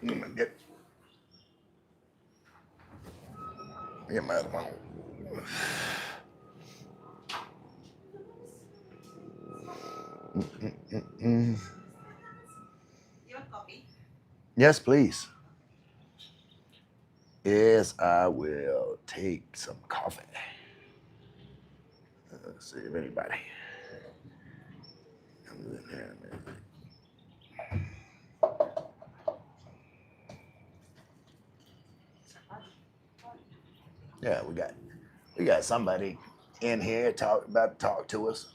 Get my other one. You want coffee? Yes, please. Yes, I will take some coffee. Let's see if anybody comes in here. Yeah, we got somebody in here about to talk to us.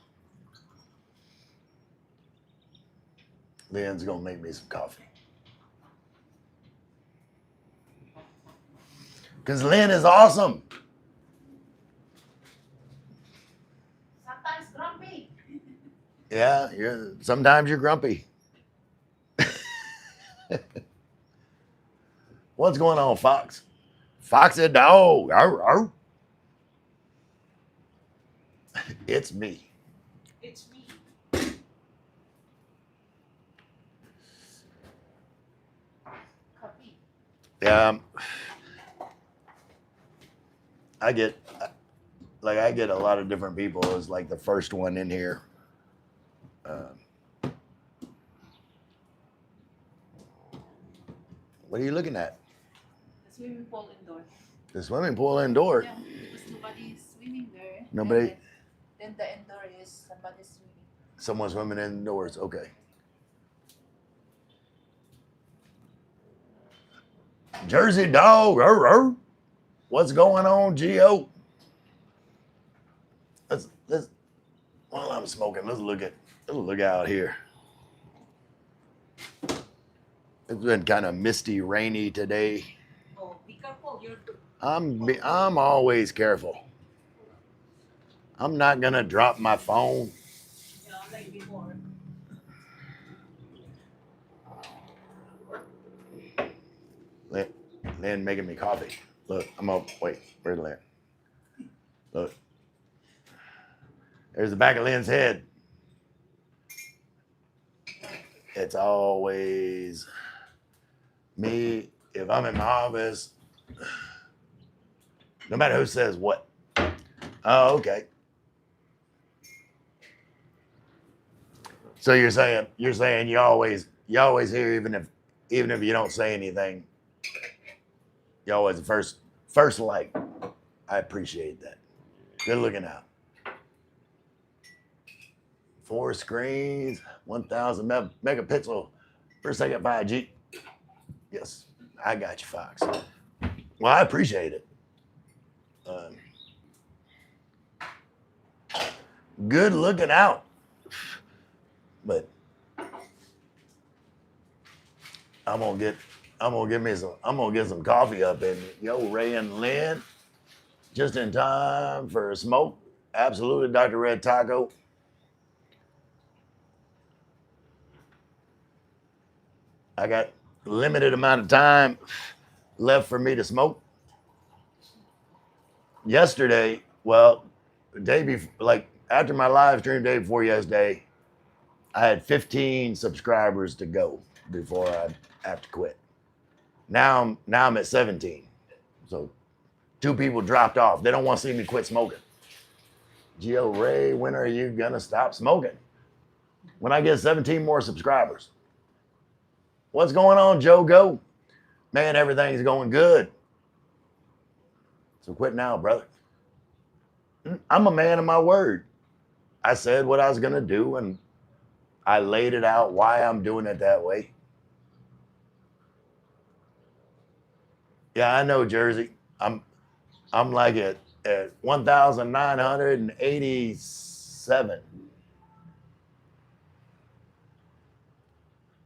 Lynn's gonna make me some coffee. Cause Lynn is awesome. Sometimes grumpy. Yeah, sometimes you're grumpy. What's going on, Fox? Foxy dog. Arr, arr. It's me. It's me. Coffee. Yeah, I get I get a lot of different people as like the first one in here. What are you looking at? The swimming pool indoor. The swimming pool indoor. Yeah, because nobody's swimming there. Nobody. Then the indoor is somebody's swimming. Someone swimming indoors. Okay. Jersey dog. Arr, arr. What's going on, Gio? Let's while I'm smoking, let's look out here. It's been kind of misty, rainy today. Oh, be careful. I'm always careful. I'm not gonna drop my phone. Yeah, like before. Lynn making me coffee. Look, I'm up. Wait, where's Lynn? Look, there's the back of Lynn's head. It's always me if I'm in my office. No matter who says what. Oh, okay. So you're saying you always hear even if you don't say anything. You always the first like. I appreciate that. Good looking out. 4 screens, 1,000 megapixel per second 5G. Yes, I got you, Fox. Well, I appreciate it. Good looking out. But I'm gonna get some coffee up in me. Yo, Ray and Lynn, just in time for a smoke. Absolutely, Dr. Red Taco. I got limited amount of time left for me to smoke. Yesterday, well, the day before, like after my live stream day before yesterday, I had 15 subscribers to go before I have to quit. Now I'm at 17. So 2 people dropped off. They don't want to see me quit smoking. Gio Ray, when are you gonna stop smoking? When I get 17 more subscribers. What's going on, Joe Go? Man, everything's going good. So quit now, brother. I'm a man of my word. I said what I was gonna do, and I laid it out why I'm doing it that way. Yeah, I know, Jersey. I'm like at 1,987.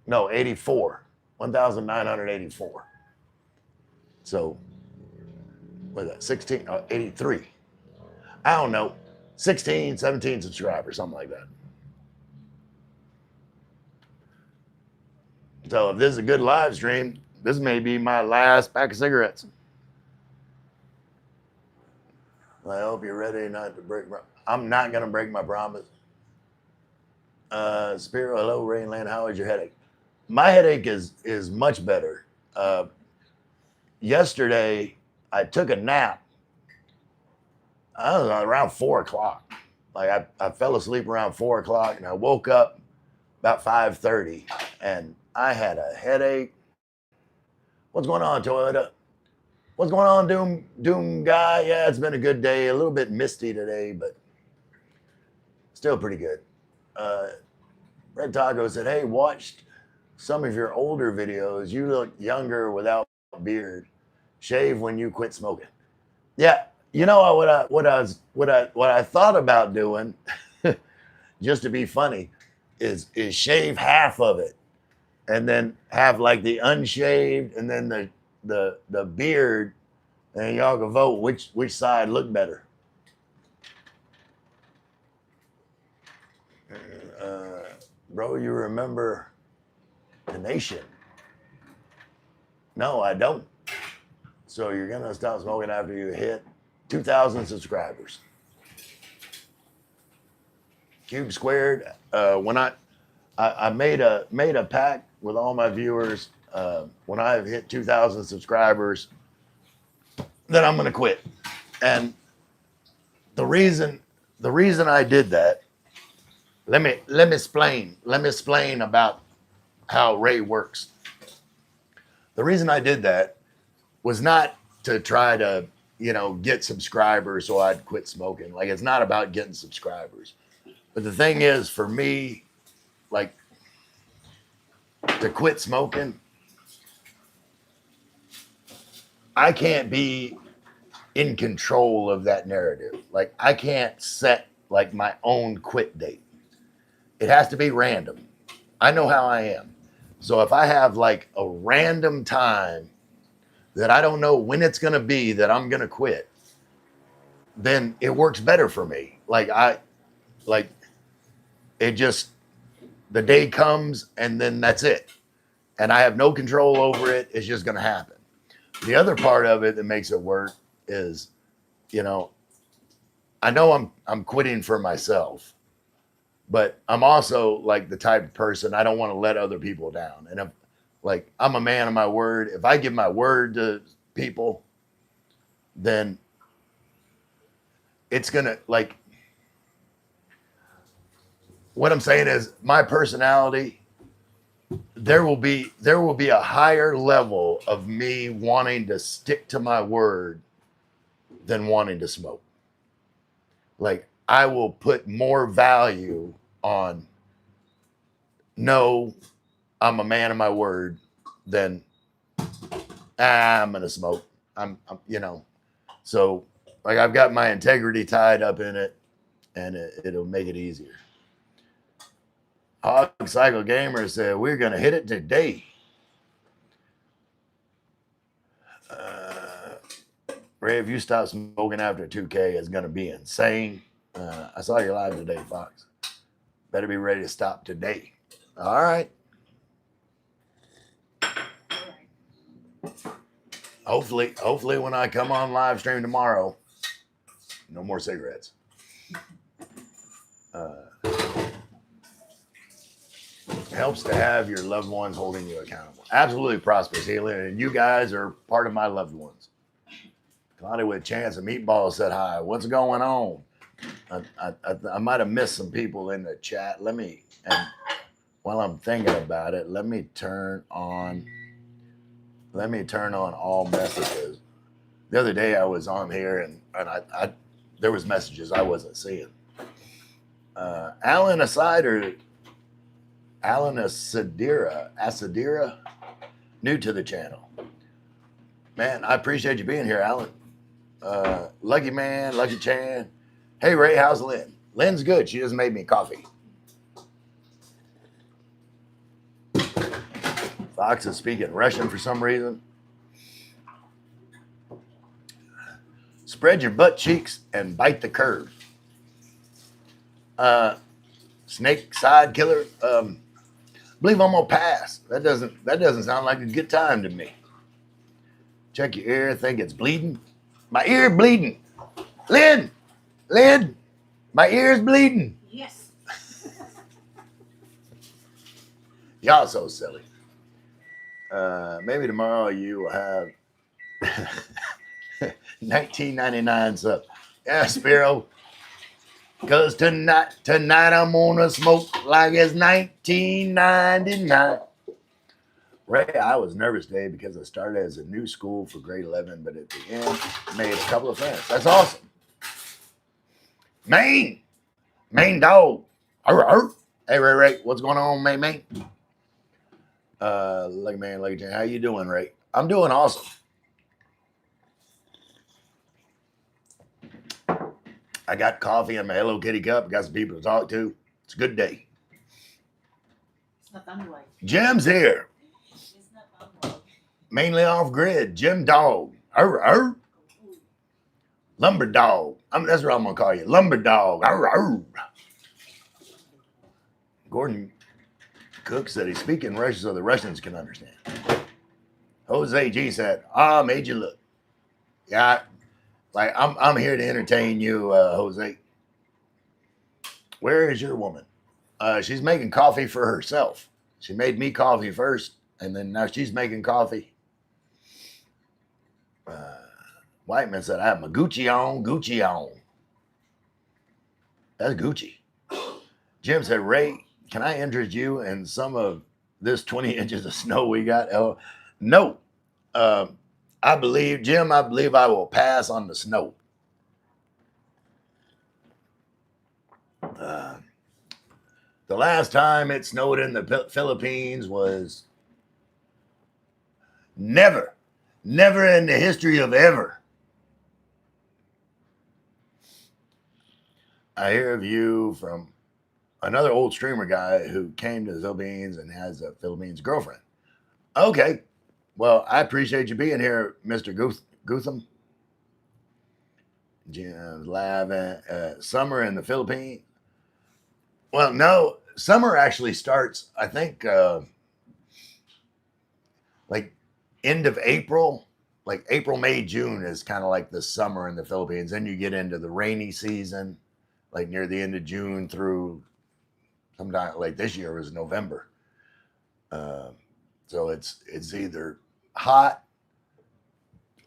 No, 84. 1,984. So, what is that? 16, 83. I don't know. 16, 17 subscribers, something like that. So, if this is a good live stream, this may be my last pack of cigarettes. I hope you're ready not to break my. I'm not going to break my promise. Spiro, hello, Rainland. How is your headache? My headache is much better. Yesterday, I took a nap. I don't know, around 4 o'clock. Like I fell asleep around 4 o'clock, and I woke up about 5:30, and I had a headache. What's going on, Toyota? What's going on, Doom guy? Yeah, it's been a good day. A little bit misty today, but still pretty good. Red Taco said, "Hey, watched some of your older videos. You look younger without a beard. Shave when you quit smoking." Yeah, you know what I thought about doing, just to be funny, is shave half of it, and then have like the unshaved, and then the beard, and y'all can vote which side looked better. Bro, you remember the nation? No, I don't. So you're gonna stop smoking after you hit 2,000 subscribers. Cube Squared. When I made a pact with all my viewers, when I hit 2,000 subscribers, then I'm gonna quit. And the reason I did that, let me explain about how Ray works. The reason I did that was not to try to, get subscribers so I'd quit smoking. Like, it's not about getting subscribers. But the thing is, for me, like, to quit smoking, I can't be in control of that narrative. Like, I can't set like my own quit date. It has to be random. I know how I am. So if I have like a random time that I don't know when it's going to be that I'm going to quit, then it works better for me. It just, the day comes and then that's it. And I have no control over it. It's just going to happen. The other part of it that makes it work is, I know I'm quitting for myself, but I'm also like the type of person, I don't want to let other people down. And I'm a man of my word. If I give my word to people, then it's gonna, like, what I'm saying is my personality, there will be a higher level of me wanting to stick to my word than wanting to smoke. Like, I will put more value on, no, I'm a man of my word, than I'm gonna smoke. I'm so, like, I've got my integrity tied up in it, and it'll make it easier. Hog Cycle Gamer said, "We're gonna hit it today." Ray, if you stop smoking after 2K, it's gonna be insane. I saw you live today, Fox. Better be ready to stop today. All right. Hopefully when I come on live stream tomorrow, no more cigarettes. Helps to have your loved ones holding you accountable. Absolutely, Prosperous Healing, and you guys are part of my loved ones. Connie with Chance and Meatball said hi. What's going on? I might have missed some people in the chat. And while I'm thinking about it, let me turn on all messages. The other day I was on here and I there was messages I wasn't seeing. Alan Asadira, new to the channel. Man, I appreciate you being here, Alan. Lucky Man, Lucky Chan. Hey Ray, how's Lynn? Lynn's good. She just made me coffee. Fox is speaking Russian for some reason. Spread your butt cheeks and bite the curve. Snake side killer. Believe I'm gonna pass. That doesn't sound like a good time to me. Check your ear. Think it's bleeding. My ear bleeding. Lynn, my ear's bleeding. Yes. Y'all so silly. Maybe tomorrow you will have 1999 sub. Yeah, Spiro. Cause tonight I'm gonna smoke like it's 1999. Ray, I was nervous today because I started as a new school for grade 11, but at the end made a couple of friends. That's awesome. Maine dog. Arr, arr. Hey Ray, what's going on, Maine? Lucky man, Lucky Jane, how you doing, Ray? I'm doing awesome. I got coffee in my Hello Kitty cup. Got some people to talk to. It's a good day. It's not unlike. Jim's here, It's not unlike. mainly off grid. Jim Dog. Arr, arr. Lumber Dog. That's what I'm gonna call you. Lumber Dog. Arr, arr. Gordon Cook said he's speaking Russian so the Russians can understand. Jose G said, made you look. Yeah, like I'm here to entertain you, Jose. Where is your woman? She's making coffee for herself. She made me coffee first, and then now she's making coffee. Whiteman said, I have my Gucci on, Gucci on. That's Gucci. Jim said, Ray, can I interest you in some of this 20 inches of snow we got? No. I believe I will pass on the snow. The last time it snowed in the Philippines was never in the history of ever. I hear of you from another old streamer guy who came to the Philippines and has a Philippines girlfriend. Okay. Well, I appreciate you being here, Mr. Gutham. Summer in the Philippines. Well, no, summer actually starts, I think, like end of April, like April, May, June is kind of like the summer in the Philippines. Then you get into the rainy season, like near the end of June through sometime like this year was November. So it's either hot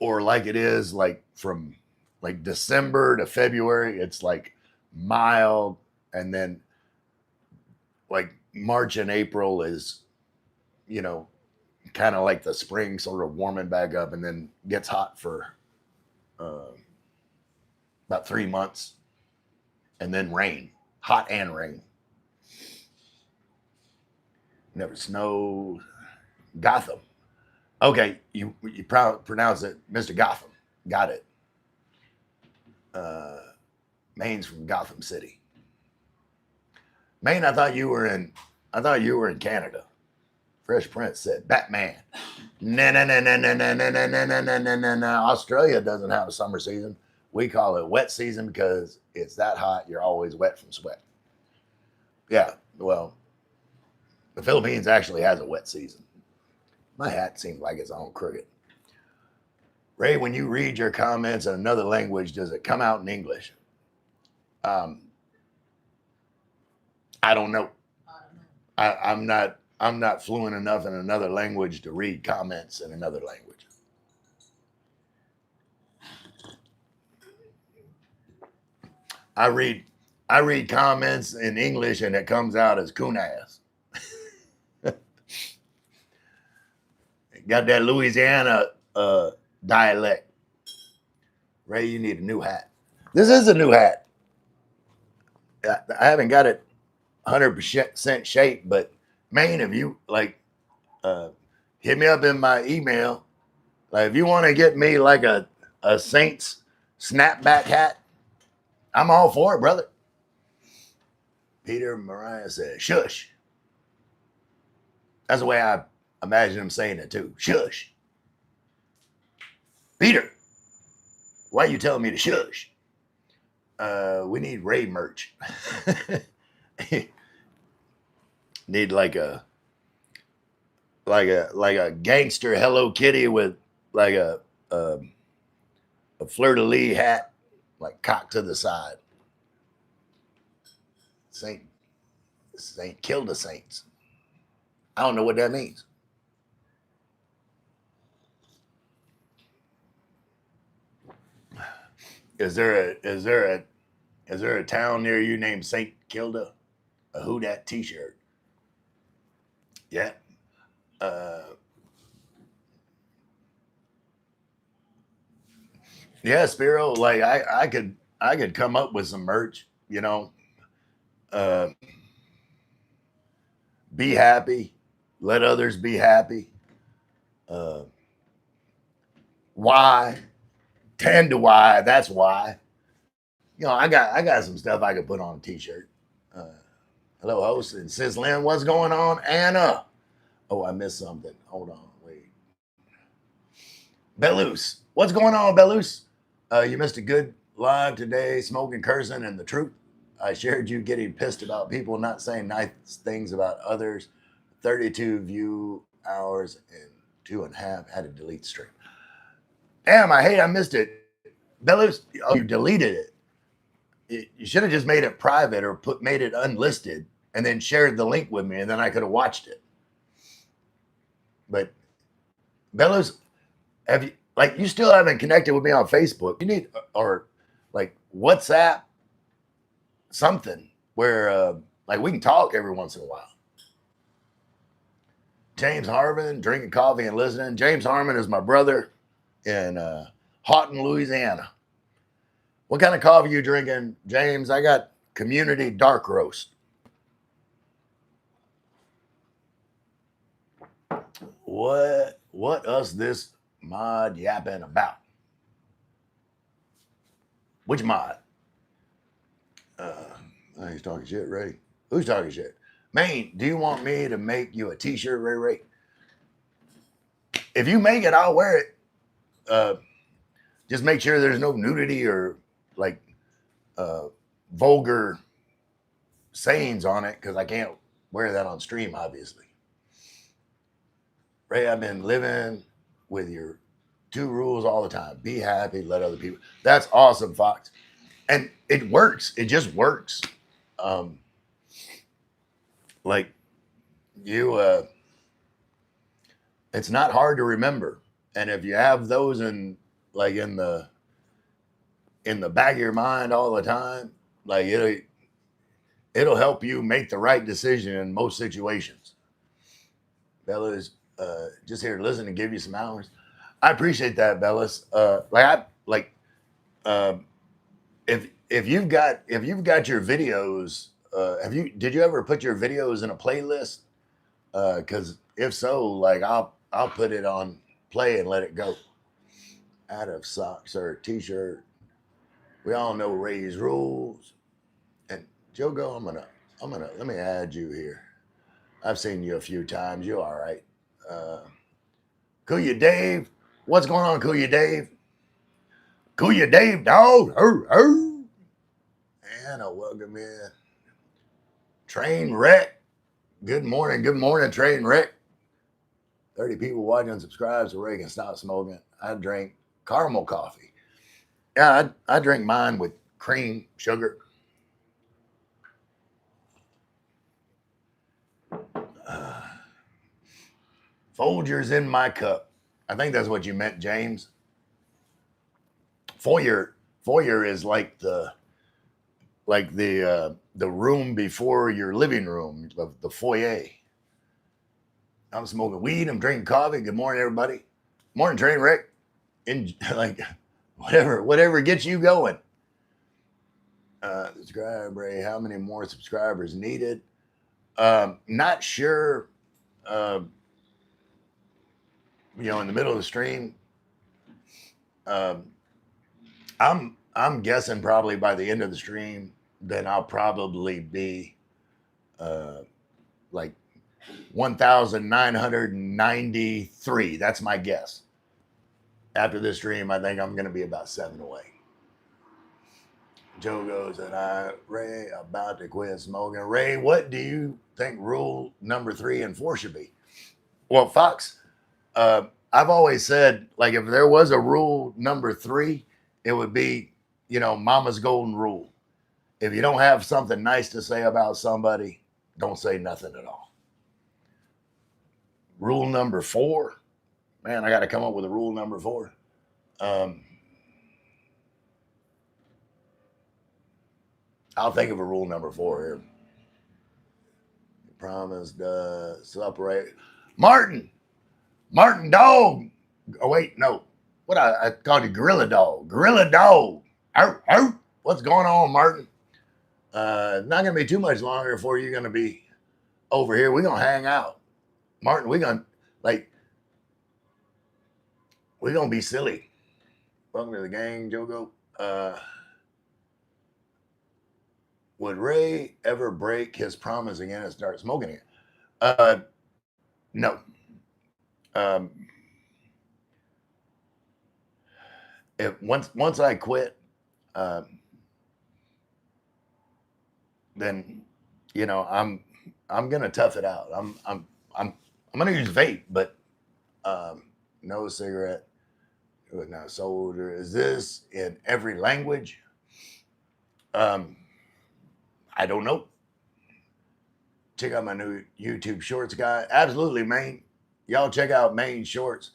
or like it is like from like December to February, it's like mild, and then like March and April is, kind of like the spring sort of warming back up, and then gets hot for about 3 months, and then rain, hot and rain. Never snow. Gotham. Okay, you pronounce it, Mr. Gotham. Got it. Maine's from Gotham City. Maine, I thought you were in Canada. Fresh Prince said Batman. No. Australia doesn't have a summer season. We call it wet season because it's that hot. You're always wet from sweat. Yeah, well, the Philippines actually has a wet season. My hat seems like it's on crooked. Ray, when you read your comments in another language, does it come out in English? I don't know. I'm not fluent enough in another language to read comments in another language. I read comments in English and it comes out as coon ass. Got that Louisiana dialect. Ray, you need a new hat. This is a new hat. I haven't got it 100% shape, but man, if you hit me up in my email, like if you want to get me like a Saints snapback hat, I'm all for it, brother. Peter Mariah says, shush. That's the way I imagine him saying it too. Shush. Peter, why are you telling me to shush? We need Ray merch. Need like a gangster Hello Kitty with like a fleur de lis hat, like cocked to the side. Saint killed the Saints. I don't know what that means. Is there a town near you named St. Kilda? A Who Dat T-shirt. Yeah. Uh, yeah, Spiro. Like I could come up with some merch. You know, uh, be happy, let others be happy. Uh, why? 10 to why? That's why. You know, I got some stuff I could put on a T-shirt. Uh, hello, host and Sis Lynn. What's going on, Anna? Oh, I missed something. Hold on, wait. Belus, what's going on, Belus? You missed a good live today, smoking, cursing, and the truth. I shared you getting pissed about people not saying nice things about others. 32 view hours and 2.5 had to delete the stream. Damn, I missed it. Belus, oh, you deleted it. You should have just made it private or made it unlisted and then shared the link with me, and then I could have watched it. But Belus, have you you still haven't connected with me on Facebook? You need or like WhatsApp something where we can talk every once in a while. James Harmon, drinking coffee and listening. James Harmon is my brother in Houghton, Louisiana. What kind of coffee you drinking, James? I got Community Dark Roast. What us this mod yapping about? Which mod? He's talking shit, Ray. Who's talking shit? Maine, do you want me to make you a T-shirt, Ray Ray? If you make it, I'll wear it. Just make sure there's no nudity or vulgar sayings on it, because I can't wear that on stream, obviously. Ray, I've been living with your 2 rules all the time. Be happy, let other people. That's awesome, Fox. And it works. It just works. It's not hard to remember. And if you have those in the back of your mind all the time, it'll help you make the right decision in most situations. Bella's just here to listen and give you some hours. I appreciate that, Bellas. If you've got your videos, did you ever put your videos in a playlist? Because if so, I'll put it on play and let it go. Out of socks or T-shirt. We all know Ray's rules. And Jogo, I'm gonna let me add you here. I've seen you a few times. You're all right. Kuya Dave, what's going on, Kuya Dave? Kuya Dave, dog. Anna, welcome in. Train wreck. Good morning, Train wreck. 30 people watching and subscribe so Ray can stop smoking. I drink caramel coffee. Yeah, I drink mine with cream, sugar. Folgers in my cup. I think that's what you meant, James. Foyer is like the room before your living room, the foyer. I'm smoking weed. I'm drinking coffee. Good morning, everybody. Morning, Train wreck. Whatever gets you going. Subscribe, Ray. How many more subscribers needed? Not sure. In the middle of the stream. I'm guessing probably by the end of the stream, then I'll probably be 1,993. That's my guess. After this stream, I think I'm going to be about 7 away. Joe goes, and Ray, about to quit smoking. Ray, what do you think rule number 3 and 4 should be? Well, Fox, I've always said, if there was a rule number 3, it would be, Mama's golden rule. If you don't have something nice to say about somebody, don't say nothing at all. Rule number 4, man, I got to come up with a rule number 4. I'll think of a rule number 4 here. Promised separate. Martin Dog. Oh wait, no. What I called you Gorilla Dog. Gorilla Dog. Arr, arr. What's going on, Martin? Not gonna be too much longer before you're gonna be over here. We're gonna hang out. Martin, we're gonna be silly. Welcome to the gang, Jogo. Would Ray ever break his promise again and start smoking again? No. Um, if once I quit, then I'm gonna tough it out. I'm gonna use vape, but no cigarette. Now, soldier, is this in every language? I don't know. Check out my new YouTube Shorts guy. Absolutely, Maine. Y'all check out Maine Shorts.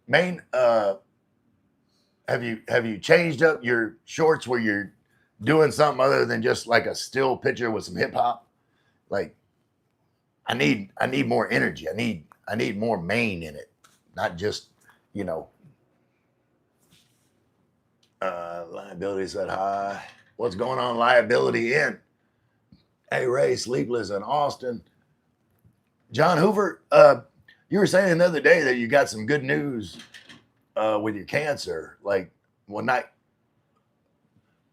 Maine, have you changed up your shorts where you're doing something other than just like a still picture with some hip hop? Like, I need more energy. I need more Maine in it, not just liability said hi. What's going on? Liability in. Hey Ray, sleepless in Austin. John Hoover, you were saying the other day that you got some good news with your cancer. Like, well, not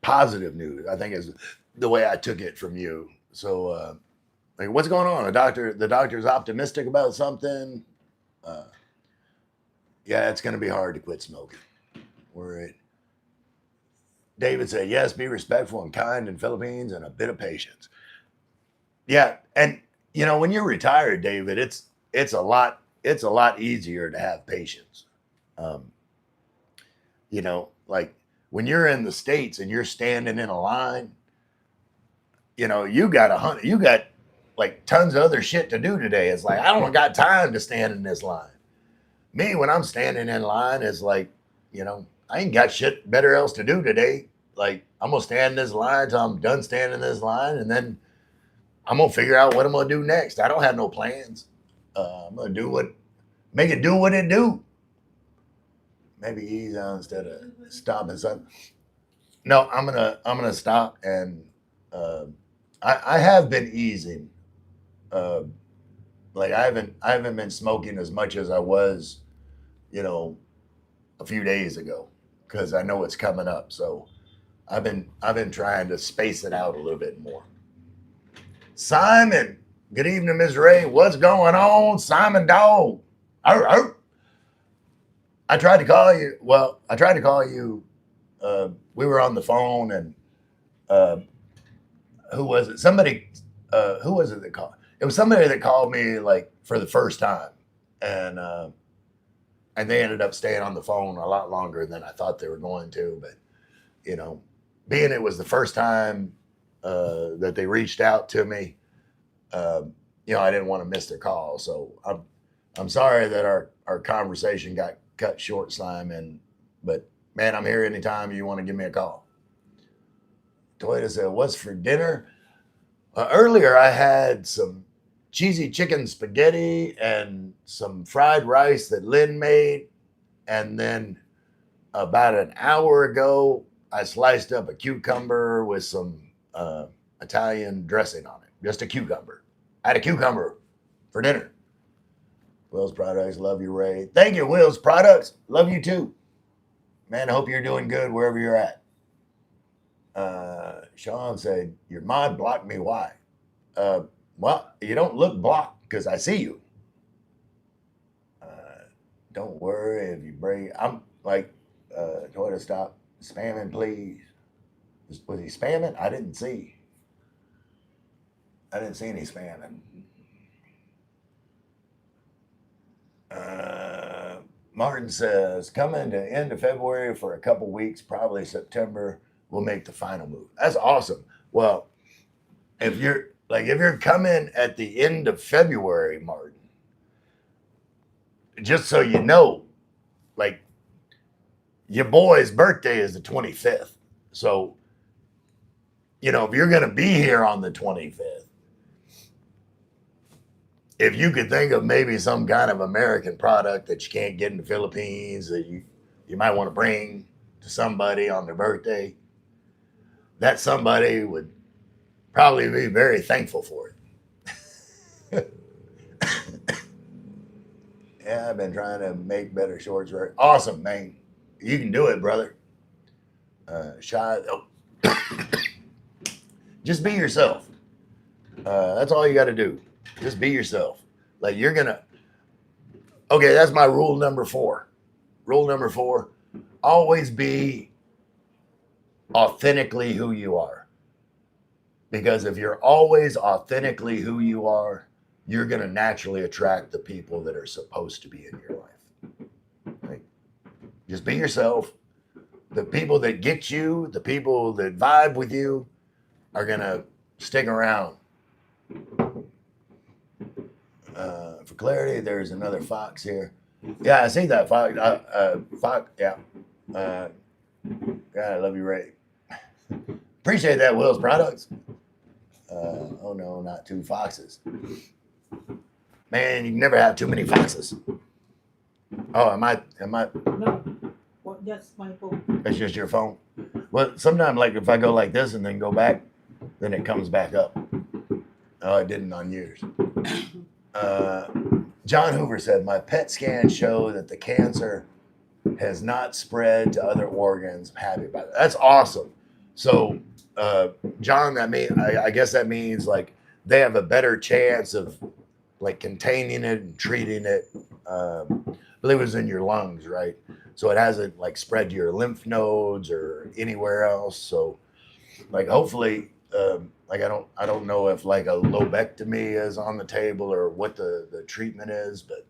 positive news, I think is the way I took it from you. So, like, what's going on? The doctor's optimistic about something. Yeah, it's going to be hard to quit smoking. Worried. David said, yes, be respectful and kind in Philippines and a bit of patience. Yeah, and when you're retired, David, it's a lot easier to have patience. Like when you're in the States and you're standing in a line, you got like tons of other shit to do today. It's like I don't got time to stand in this line. Me, when I'm standing in line, it's like, I ain't got shit better else to do today. Like, I'm gonna stand in this line till I'm done standing in this line, and then I'm gonna figure out what I'm gonna do next. I don't have no plans. I'm gonna make it do what it do. Maybe ease on instead of stopping something. No, I'm gonna stop, and I have been easing. Uh, like I haven't been smoking as much as I was, a few days ago, because I know it's coming up. So I've been trying to space it out a little bit more. Simon, good evening, Ms. Ray. What's going on, Simon Dog? Arr, arr. I tried to call you. Well, I tried to call you. We were on the phone, and who was it? Somebody. Who was it that called? It was somebody that called me like for the first time, and they ended up staying on the phone a lot longer than I thought they were going to. But being it was the first time that they reached out to me, I didn't want to miss their call. So I'm sorry that our conversation got cut short, Simon. But man, I'm here anytime you want to give me a call. Toyota said, "What's for dinner?" Earlier, I had some cheesy chicken spaghetti and some fried rice that Lynn made, and then about an hour ago, I sliced up a cucumber with some Italian dressing on it. Just a cucumber. I had a cucumber for dinner. Will's Products, love you, Ray. Thank you, Will's Products. Love you too. Man, I hope you're doing good wherever you're at. Sean said, your mod blocked me. Why? Well, you don't look blocked because I see you. Don't worry if you break. I'm like, Toyota, stop spamming, please. Was he spamming? I didn't see any spamming. Martin says, coming to end of February for a couple weeks, probably September, we'll make the final move. That's awesome. Well, if you're coming at the end of February, Martin, just so you know, like your boy's birthday is the 25th. So you know, if you're going to be here on the 25th, if you could think of maybe some kind of American product that you can't get in the Philippines that you might want to bring to somebody on their birthday, that somebody would probably be very thankful for it. Yeah, I've been trying to make better shorts. Right? Awesome, man. You can do it, brother. Shy. Oh. Just be yourself. That's all you got to do. Just be yourself. Like you're gonna. Okay, that's my rule number 4. Rule number 4: always be authentically who you are. Because if you're always authentically who you are, you're gonna naturally attract the people that are supposed to be in your life. Like, just be yourself. The people that get you, the people that vibe with you, are gonna stick around. For clarity, there's another fox here. Yeah, I see that fox. Fox, yeah. God, I love you, Ray. Appreciate that, Will's Products. Oh no, not 2 foxes. Man, you can never have too many foxes. Oh, am I? No, well, that's my phone. That's just your phone. Well, sometimes, like if I go like this and then go back, then it comes back up. Oh, it didn't on yours. John Hoover said, "My PET scans show that the cancer has not spread to other organs. I'm happy about it." That's awesome. So, John, I guess that means like they have a better chance of like containing it and treating it. I believe it was in your lungs, right? So it hasn't like spread to your lymph nodes or anywhere else. So, like hopefully, like I don't know if like a lobectomy is on the table or what the treatment is, but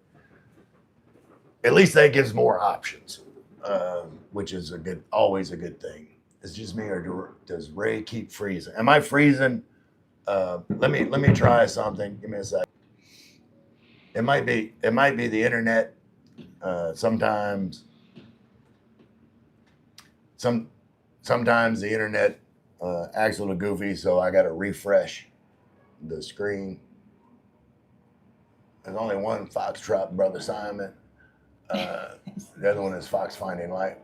at least that gives more options, which is always a good thing. It's just me, or does Ray keep freezing? Am I freezing? Let me try something. Give me a sec. It might be the internet. Sometimes the internet acts a little goofy, so I got to refresh the screen. There's only one Foxtrot, Brother Simon. The other one is Fox Finding Light.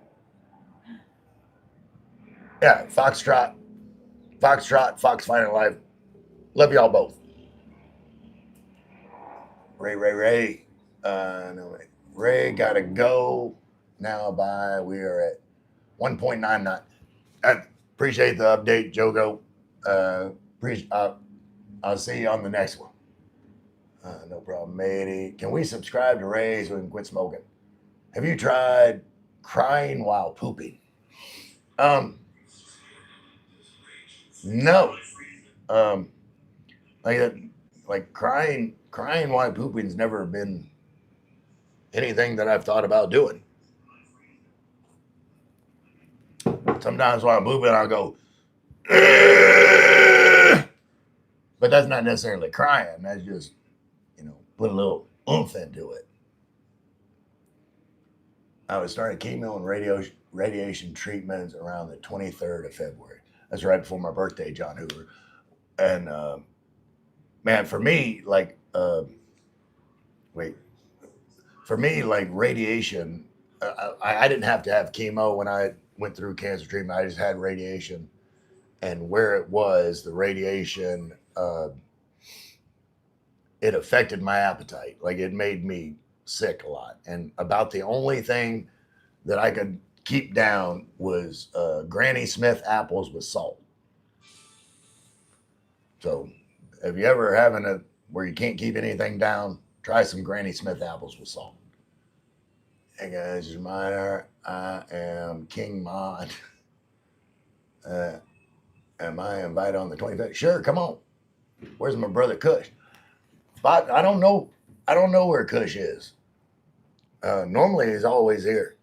Yeah, Foxtrot, Fox Finding Life. Love y'all both. Ray. No, wait. Ray gotta go now. Bye. We are at 1.99. I appreciate the update, Jogo. I'll see you on the next one. No problem, matey. Can we subscribe to Ray so we can quit smoking? Have you tried crying while pooping? No. Like crying while pooping's never been anything that I've thought about doing. Sometimes while I'm pooping, I'll go, but that's not necessarily crying. That's just, put a little oomph into it. I was starting chemo and radiation treatments around the 23rd of February. That's right before my birthday, John Hoover. And man, for me, like radiation, I didn't have to have chemo when I went through cancer treatment. I just had radiation, and where it was, the radiation, it affected my appetite. Like it made me sick a lot. And about the only thing that I could keep down was Granny Smith apples with salt. So if you ever having where you can't keep anything down, try some Granny Smith apples with salt. Hey guys, just a reminder, I am King Mod. Am I invited on the 25th? Sure, come on. Where's my brother Kush? But I don't know where Kush is. Normally he's always here.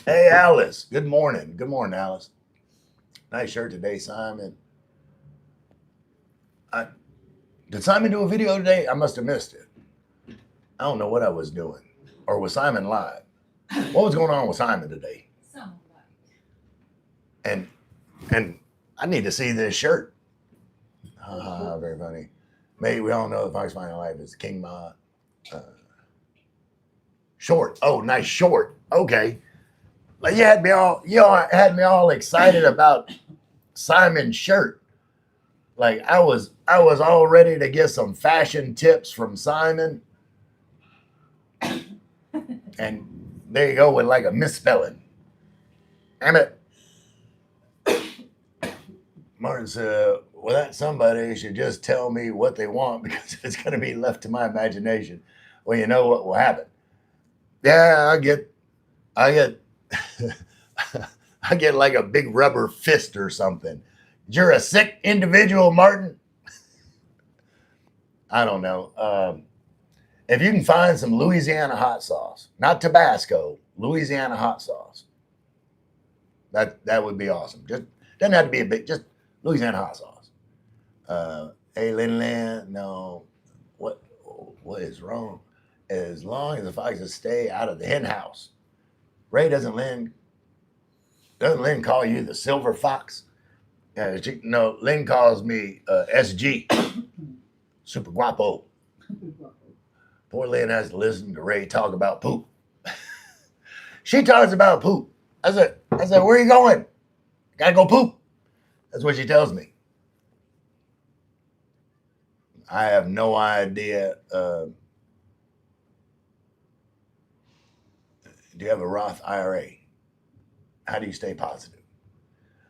Hey Alice, good morning. Good morning, Alice. Nice shirt today, Simon. Did Simon do a video today? I must have missed it. I don't know what I was doing. Or was Simon live? What was going on with Simon today? And I need to see this shirt. Very funny. Maybe we all know the Fox Final Life is King Ma. Short. Oh, nice short. Okay. Like you had me all excited about Simon's shirt. Like I was all ready to get some fashion tips from Simon. And there you go with like a misspelling. Damn it. Martin said, well, that somebody should just tell me what they want because it's going to be left to my imagination. Well, you know what will happen. Yeah, I get, I get like a big rubber fist or something. You're a sick individual, Martin. I don't know. If you can find some Louisiana hot sauce, not Tabasco, Louisiana hot sauce, that would be awesome. Just doesn't have to be a big, just Louisiana hot sauce. Hey, Lin, no, what is wrong? As long as the foxes stay out of the hen house. Ray, doesn't Lynn call you the silver fox? No, Lynn calls me SG, super guapo. Poor Lynn has to listen to Ray talk about poop. She talks about poop. I said, where are you going? Gotta go poop. That's what she tells me. I have no idea. Do you have a Roth IRA? How do you stay positive?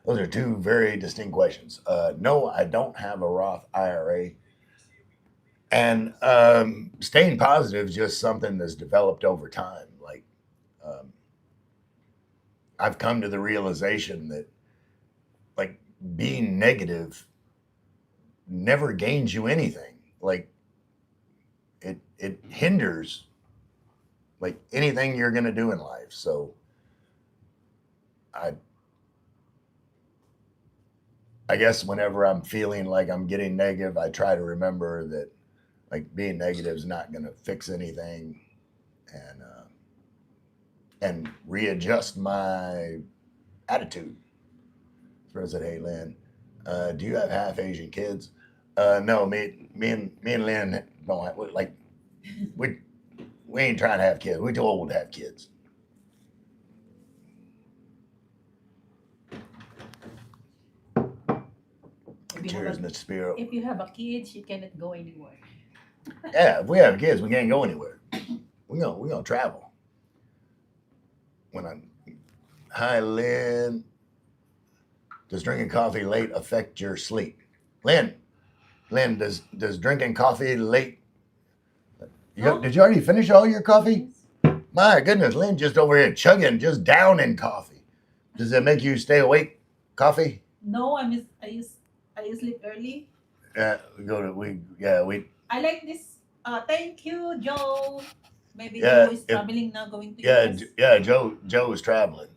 Those are two very distinct questions. No, I don't have a Roth IRA. And staying positive is just something that's developed over time. Like, I've come to the realization that, like, being negative never gains you anything. Like, it hinders, like, anything you're going to do in life. So, I guess whenever I'm feeling like I'm getting negative, I try to remember that, like, being negative is not going to fix anything, and readjust my attitude. As said, hey, Lynn, do you have half Asian kids? No, me and Lynn don't have, like, we ain't trying to have kids. We're too old to have kids. Cheers, Mr. Spiro. If you have a kid, you cannot go anywhere. Yeah, if we have kids, we can't go anywhere. We're gonna travel. Hi, Lynn. Does drinking coffee late affect your sleep? Lynn, does drinking coffee late? Did you already finish all your coffee? My goodness, Lynn just over here chugging, just down in coffee. Does that make you stay awake? Coffee? No, I sleep early. Yeah, we. I like this. Thank you, Joe. Maybe Yeah, Joe is traveling now, going to US. Yeah. Joe is traveling.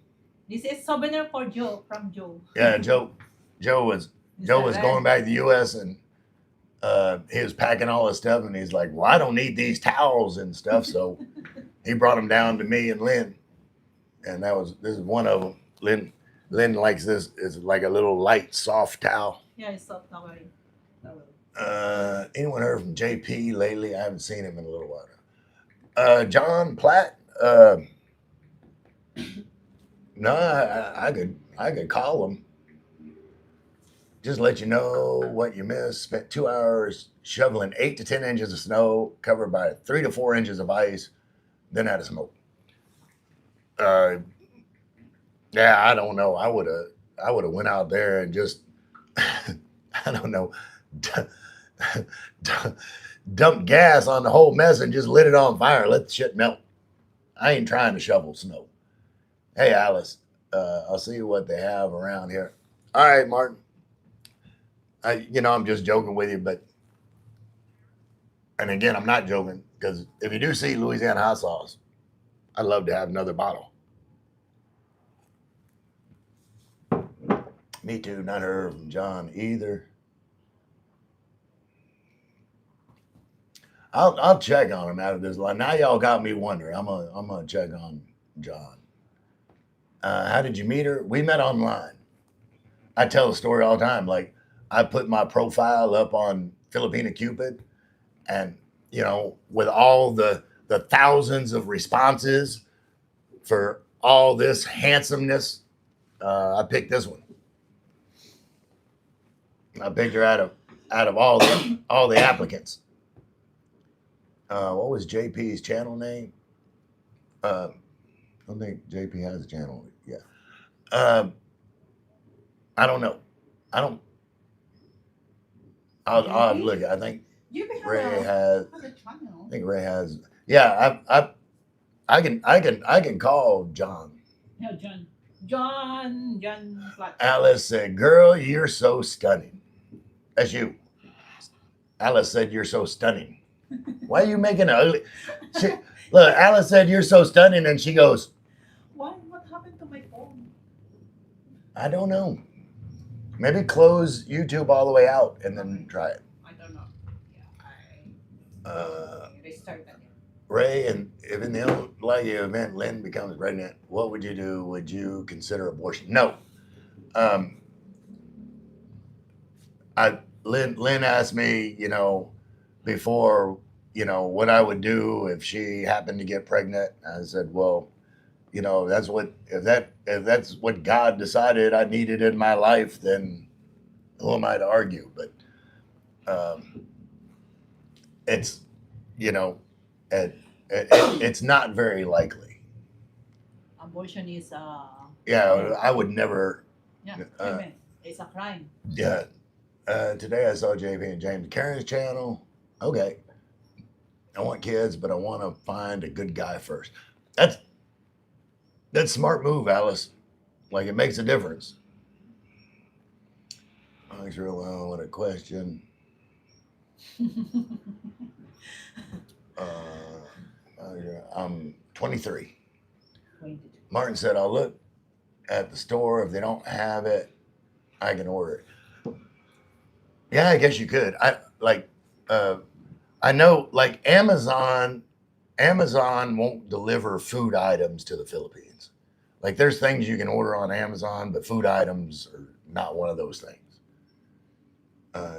This is souvenir for Joe from Joe. Yeah, Joe was going back to the U.S. and he was packing all his stuff, and he's like, "Well, I don't need these towels and stuff," so he brought them down to me and Lynn, and this is one of them. Lynn likes this. It's like a little light, soft towel. Yeah, it's soft towel. Anyone heard from JP lately? I haven't seen him in a little while. John Platt. No, I could call him. Just let you know what you missed. Spent 2 hours shoveling 8 to 10 inches of snow, covered by 3 to 4 inches of ice, then had a smoke. Yeah, I don't know. I would have went out there and just, I don't know, dumped gas on the whole mess and just lit it on fire. Let the shit melt. I ain't trying to shovel snow. Hey, Alice, I'll see what they have around here. All right, Martin. I'm just joking with you, and again, I'm not joking, because if you do see Louisiana hot sauce, I'd love to have another bottle. Me too, not heard from John either. I'll check on him after this line. Now y'all got me wondering. I'm gonna check on John. How did you meet her? We met online. I tell the story all the time. Like I put my profile up on Filipina Cupid, and you know, with all the thousands of responses for all this handsomeness, I picked this one. I picked her out of all the applicants. What was JP's channel name? I don't think JP has a channel yet. I don't know. I don't. I'll JP? look. I think You can have Ray a, has. have a channel. I think Ray has. Yeah, I can call John. Yeah, John Flat. Alice said, "Girl, you're so stunning." That's you. Alice said, "You're so stunning." Why are you making it ugly? Look, Alice said, "You're so stunning," and she goes, Why? What happened to my phone? "I don't know. Maybe close YouTube all the way out and then try it." I don't know. Yeah, Uh, I restarted it. Ray, and if in the unlikely event Lynn becomes pregnant, what would you do? Would you consider abortion? No. Lynn asked me, you know, before, you know, what I would do if she happened to get pregnant. I said, well, you know, if that's what God decided I needed in my life, then who am I to argue? But it's, you know, it's not very likely. Abortion is Yeah, I would never. women. It's a crime. Yeah. Today I saw JP and James Karen's channel. Okay. I want kids, but I want to find a good guy first. That's smart move, Alice. Like it makes a difference. Thanks for allowing what a question. I'm 23. 22. Martin said, I'll look at the store. If they don't have it, I can order it. Yeah, I guess you could. I know like Amazon won't deliver food items to the Philippines. Like there's things you can order on Amazon, but food items are not one of those things.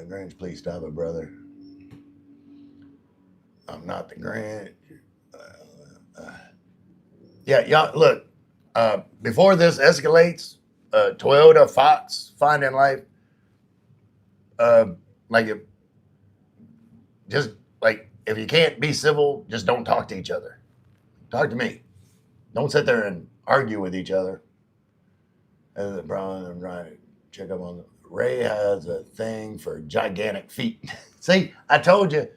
Grange, please stop it, brother. I'm not the Grange. Yeah, look, before this escalates, Toyota, Fox, Finding Life, if you can't be civil, just don't talk to each other. Talk to me. Don't sit there and argue with each other. And the problem, I'm trying to check up on Ray has a thing for gigantic feet. See, I told you,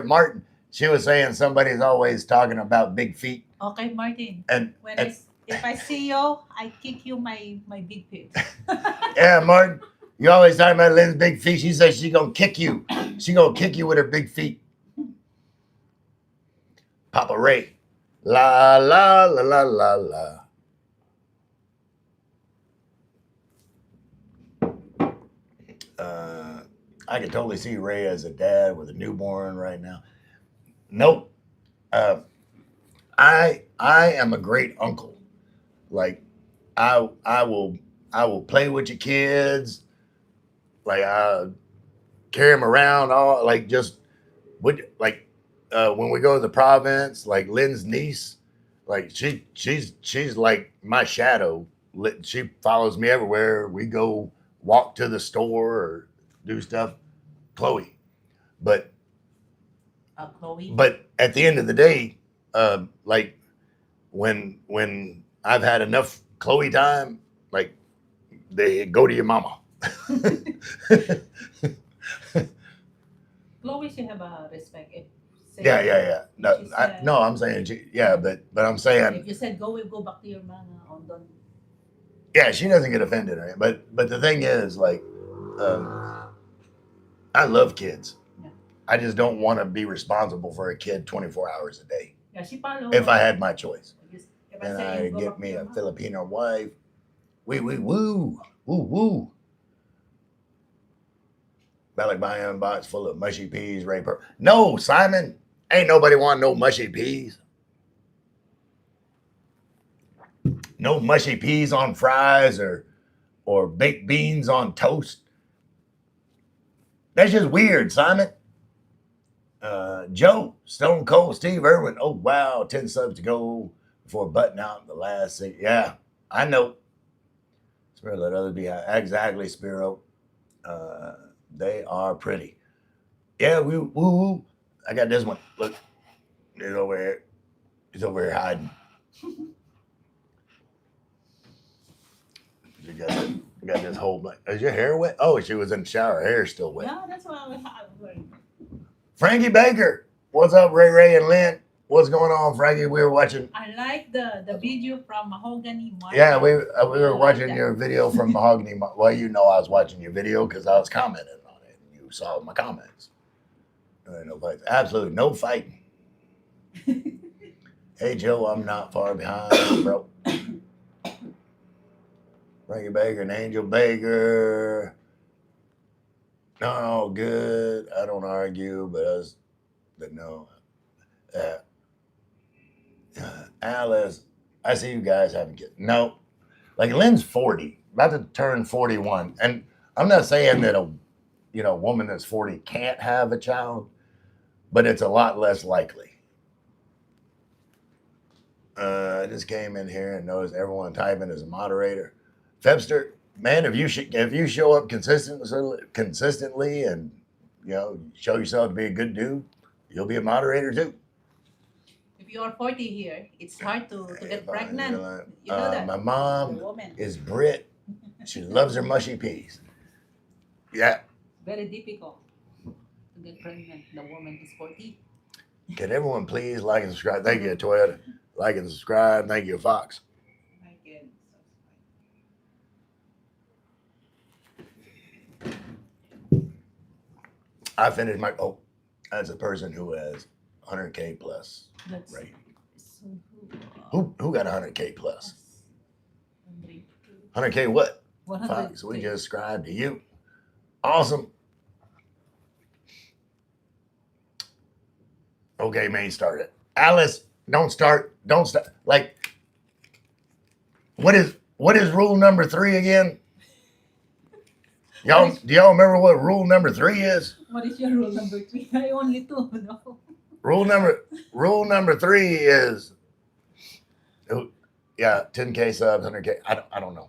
Martin. She was saying somebody's always talking about big feet. Okay, Martin. And if I see you, I kick you my big feet. Yeah, Martin. You always talking about Lynn's big feet. She says she's gonna kick you. She's gonna kick you with her big feet. Papa Ray. La la la la la la. I can totally see Ray as a dad with a newborn right now. Nope. I am a great uncle. Like I will play with your kids. Like I carry them around all when we go to the province, like Lynn's niece, like she's like my shadow. She follows me everywhere. We go walk to the store or do stuff. Chloe. But Chloe. But at the end of the day, like when I've had enough Chloe time, like they go to your mama. Chloe should have a respect. Yeah. No, I'm saying but I'm saying if you said go, we'll go back to your mama. Yeah, she doesn't get offended, right? But the thing is, like, I love kids. Yeah. I just don't want to be responsible for a kid 24 hours a day. Yeah, she follows. If I had my choice. And I get me a Filipino wife. Woo. Like buying a box full of mushy peas, Ray Pearl. No, Simon. Ain't nobody want no mushy peas. No mushy peas on fries or or baked beans on toast. That's just weird, Simon. Joe, Stone Cold Steve Irwin. Oh, wow. 10 subs to go before button out the last six. Yeah, I know. Spiro, let others be happy. Exactly, Spiro. They are pretty. Yeah, woo. I got this one. Look, he's over here. He's over here hiding. You got this whole black. Is your hair wet? Oh, she was in the shower. Her hair's still wet. Yeah, that's why I was Frankie Baker. What's up, Ray and Lynn? What's going on, Frankie? We were watching. I like the video from Mahogany Market. Yeah, we were like watching that. your video from Mahogany. Well, you know I was watching your video because I was commenting on it. And you saw my comments. No fights. Absolutely no fighting. Hey, Joe, I'm not far behind, bro. Frankie Baker and Angel Baker. No, good. I don't argue, but no. Alice, I see you guys having kids. No, like Lynn's 40, about to turn 41, and I'm not saying that a woman that's 40 can't have a child, but it's a lot less likely. I just came in here and noticed everyone typing as a moderator. Febster, man, if you show up consistently and show yourself to be a good dude, you'll be a moderator too. If you are 40 here, it's hard to get pregnant. You know that. My mom The woman. is Brit. She loves her mushy peas. Yeah. Very difficult to get pregnant. The woman is 40. Can everyone please like and subscribe? Thank you, Toyota. Like and subscribe. Thank you, Fox. I can I finished my. Oh, as a person who has 100K plus. That's Right. so Who got 100K plus? 100. 100K what? 100. Fox, we just subscribed to you. Awesome. Okay, main started. Alice, don't start. Like, what is rule number 3 again? Do y'all remember what rule number 3 is? What is your rule number 3? I only 2. No. Rule number 3 is, 10K subs, 100K. I don't know,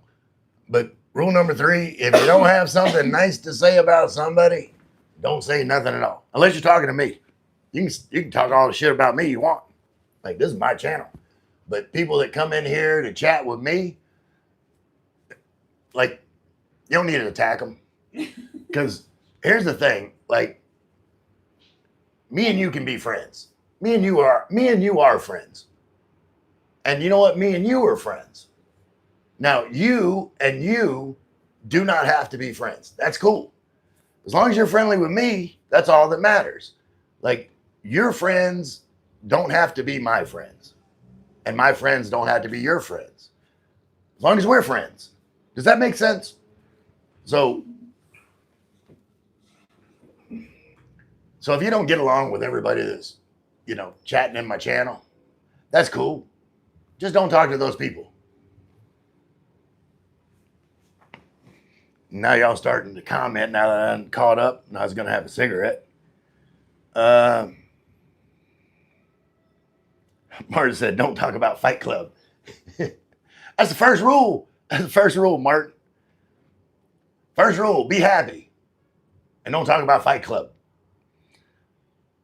but rule number 3: if you don't have something nice to say about somebody, don't say nothing at all. Unless you're talking to me, you can talk all the shit about me you want. Like, this is my channel, but people that come in here to chat with me, like, you don't need to attack them, because here's the thing: like, me and you can be friends. Me and you are friends. And you know what? Me and you are friends. Now, you and you do not have to be friends. That's cool. As long as you're friendly with me, that's all that matters. Like, your friends don't have to be my friends. And my friends don't have to be your friends. As long as we're friends. Does that make sense? So if you don't get along with everybody that's, chatting in my channel, that's cool. Just don't talk to those people. Now y'all starting to comment now that I'm caught up and I was going to have a cigarette. Martin said, don't talk about Fight Club. That's the first rule. That's the first rule, Martin. First rule, be happy. And don't talk about Fight Club.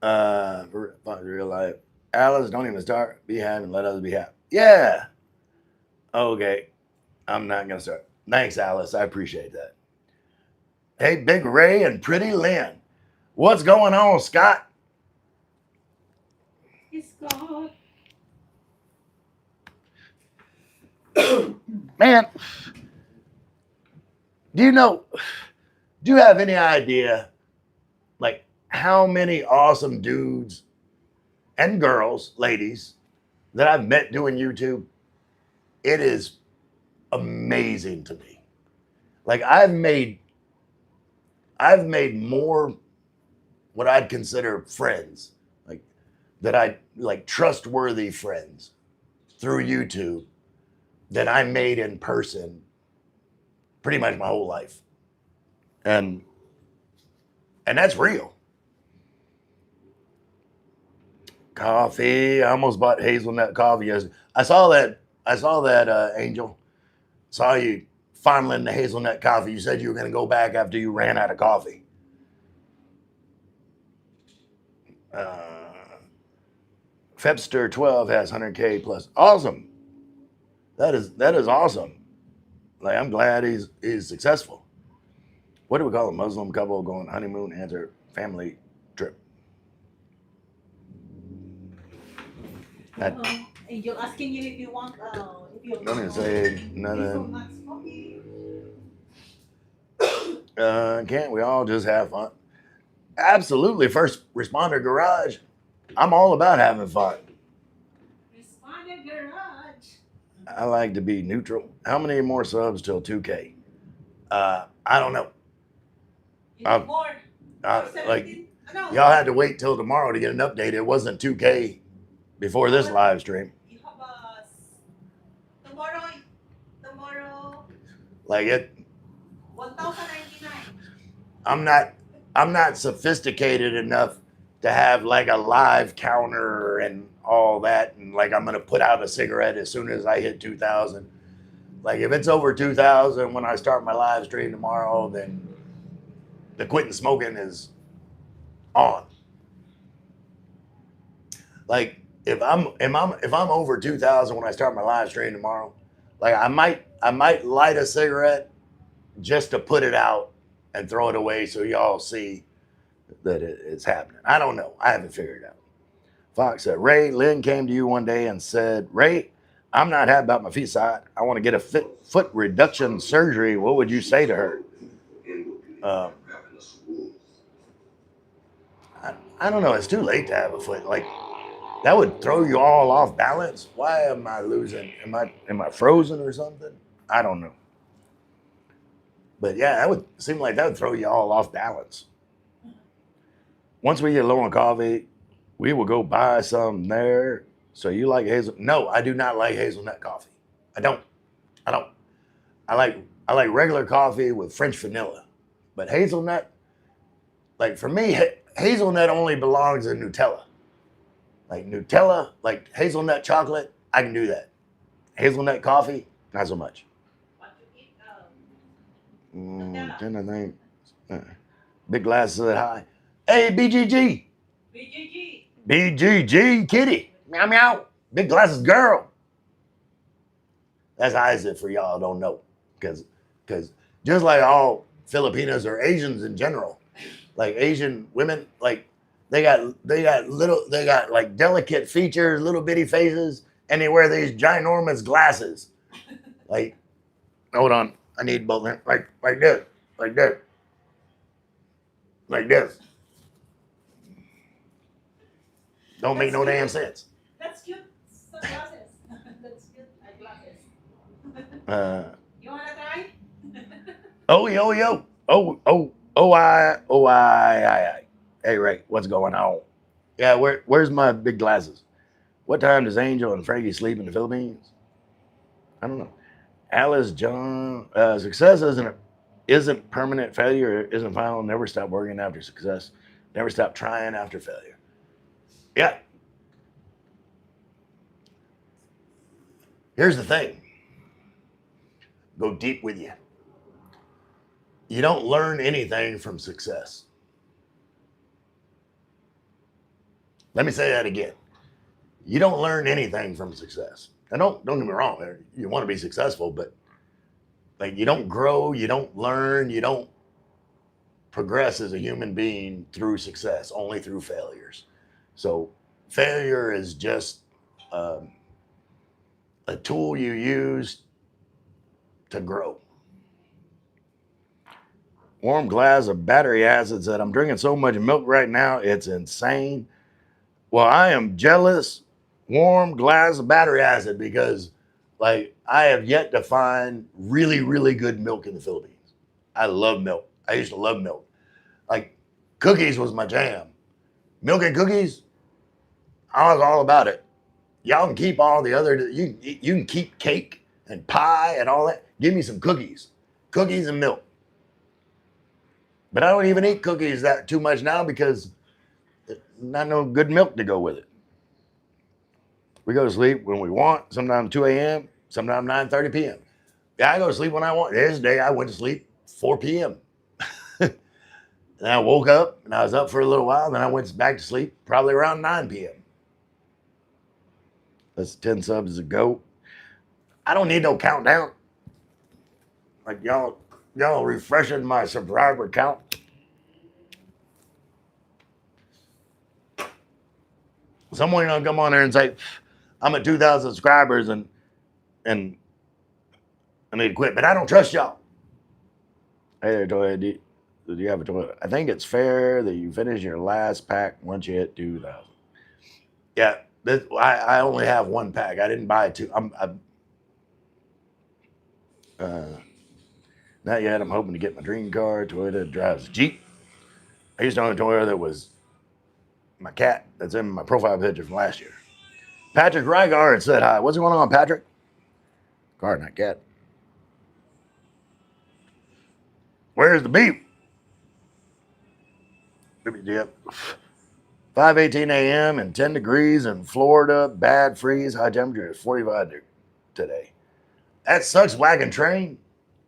Real life. Alice, don't even start. Be happy and let others be happy. Yeah. Okay. I'm not going to start. Thanks, Alice. I appreciate that. Hey, Big Ray and Pretty Lynn. What's going on, Scott? It's God. Man, do you have any idea, like, how many awesome dudes and girls, ladies, that I've met doing YouTube? It is amazing to me. Like, I've made more what I'd consider friends, like trustworthy friends through YouTube than I made in person pretty much my whole life. And that's real. Coffee. I almost bought hazelnut coffee yesterday. I saw that, Angel. Saw you fondling the hazelnut coffee. You said you were going to go back after you ran out of coffee. Febster 12 has 100K plus. Awesome. That is awesome. Like, I'm glad he's successful. What do we call a Muslim couple going honeymoon and their family trip? Angel asking you if you want Don't even say nothing. Can't we all just have fun? Absolutely. First Responder Garage. I'm all about having fun. Responder Garage. I like to be neutral. How many more subs till 2K? I don't know. You need more. Like, y'all had to wait till tomorrow to get an update. It wasn't 2K before this live stream. You have tomorrow. Like it. 1,099. I'm not sophisticated enough to have like a live counter and all that, and like I'm gonna put out a cigarette as soon as I hit 2,000. Like if it's over 2,000 when I start my live stream tomorrow, then the quitting smoking is on. Like if I'm over 2,000 when I start my live stream tomorrow, like I might light a cigarette just to put it out and throw it away so y'all see that it's happening. I don't know. I haven't figured it out. Fox said, Ray, Lynn came to you one day and said, Ray, I'm not happy about my feet side. I want to get a foot reduction surgery. What would you say to her? I don't know. It's too late to have a foot. Like, that would throw you all off balance. Why am I losing? Am I frozen or something? I don't know. But yeah, that would seem like that would throw you all off balance. Once we get low on coffee, we will go buy some there. So you like hazel? No, I do not like hazelnut coffee. I don't. I like regular coffee with French vanilla. But hazelnut, like for me, hazelnut only belongs in Nutella. Like Nutella, like hazelnut chocolate, I can do that. Hazelnut coffee, not so much. What you eat? Then I think big glasses at high. Hey, BGG. BGG, kitty. Meow, meow. Big glasses girl. That's Isaac for y'all don't know. Because just like all Filipinos or Asians in general, like Asian women, like they got like delicate features, little bitty faces, and they wear these ginormous glasses. Like, hold on. I need both hands. Like this. Like this. Like this. Don't make no damn sense. That's cute. Sunglasses. That's cute. Eyeglasses. You wanna try? I. Hey, Ray, what's going on? Yeah, where's my big glasses? What time does Angel and Frankie sleep in the Philippines? I don't know. Alice John, success isn't permanent. Failure isn't final. Never stop working after success. Never stop trying after failure. Yeah. Here's the thing. Go deep with you. You don't learn anything from success. Let me say that again. You don't learn anything from success. And don't get me wrong, you want to be successful, but like you don't grow, you don't learn, you don't progress as a human being through success, only through failures. So failure is just a tool you use to grow. Warm glass of battery acid said, I'm drinking so much milk right now, it's insane. Well, I am jealous. Warm glass of battery acid because like I have yet to find really, really good milk in the Philippines. I love milk. I used to love milk. Like cookies was my jam. Milk and cookies, I was all about it. Y'all can keep all the other, you can keep cake and pie and all that. Give me some cookies. cookies and milk. But I don't even eat cookies that too much now because not no good milk to go with it. We go to sleep when we want, sometimes 2 a.m., sometimes 9:30 p.m. Yeah, I go to sleep when I want. This day I went to sleep 4 p.m. And I woke up and I was up for a little while. Then I went back to sleep probably around 9 p.m. That's 10 subs a go. I don't need no countdown. Like y'all refreshing my subscriber count. Someone gonna come on there and say, I'm at 2,000 subscribers and I need to quit, but I don't trust y'all. Hey there, Toya. Do you have a toilet? I think it's fair that you finish your last pack once you hit 2,000. Yeah, I only have one pack. I didn't buy two. Not yet. I'm hoping to get my dream car. Toyota drives a Jeep. I used to own a Toyota that was my cat that's in my profile picture from last year. Patrick Rygard said hi. What's going on, Patrick? Car, not cat. Where's the beef? Yep. 5:18 a.m. and 10 degrees in Florida. Bad freeze. High temperature is 45 today. That sucks, wagon train.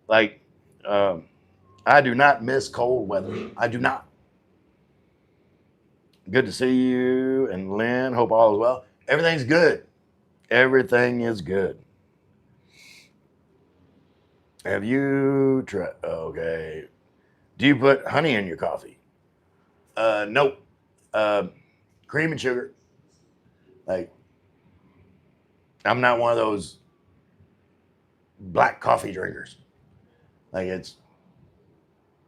Like, I do not miss cold weather. I do not. Good to see you and Lynn. Hope all is well. Everything's good. Everything is good. Have you tried? Okay. Do you put honey in your coffee? Nope. Cream and sugar. Like, I'm not one of those black coffee drinkers. Like it's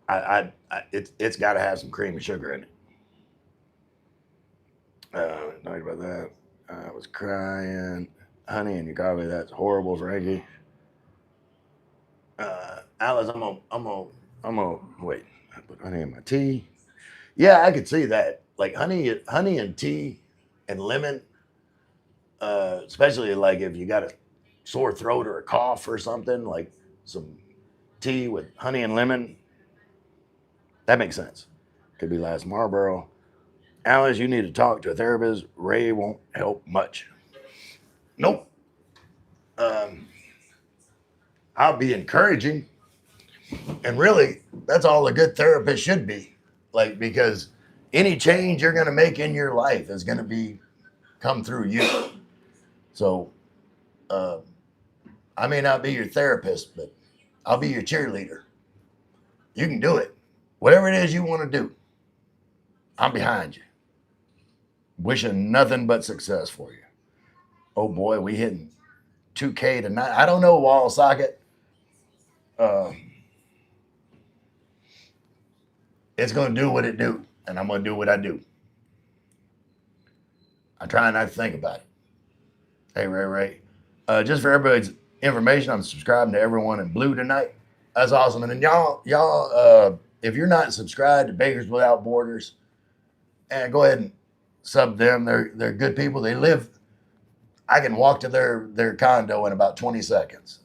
got to have some cream and sugar in it. Talking about that. I was crying. Honey in your coffee. That's horrible, Frankie. Alice, I'm gonna wait. I put honey in my tea. Yeah, I could see that. Like honey and tea and lemon. Especially like if you got a sore throat or a cough or something, like some tea with honey and lemon. That makes sense. Could be last Marlboro. Alice, you need to talk to a therapist. Ray won't help much. Nope. I'll be encouraging. And really, that's all a good therapist should be. Like, because any change you're going to make in your life is going to come through you. So, I may not be your therapist, but I'll be your cheerleader. You can do it. Whatever it is you want to do, I'm behind you. Wishing nothing but success for you. Oh boy, we hitting 2K tonight. I don't know, wall socket. It's going to do what it do, and I'm going to do what I do. I try not to think about it. Hey, Ray. Just for everybody's information, I'm subscribing to everyone in blue tonight. That's awesome. And then y'all, if you're not subscribed to Bakers Without Borders, and go ahead and sub them. They're good people. They live. I can walk to their condo in about 20 seconds.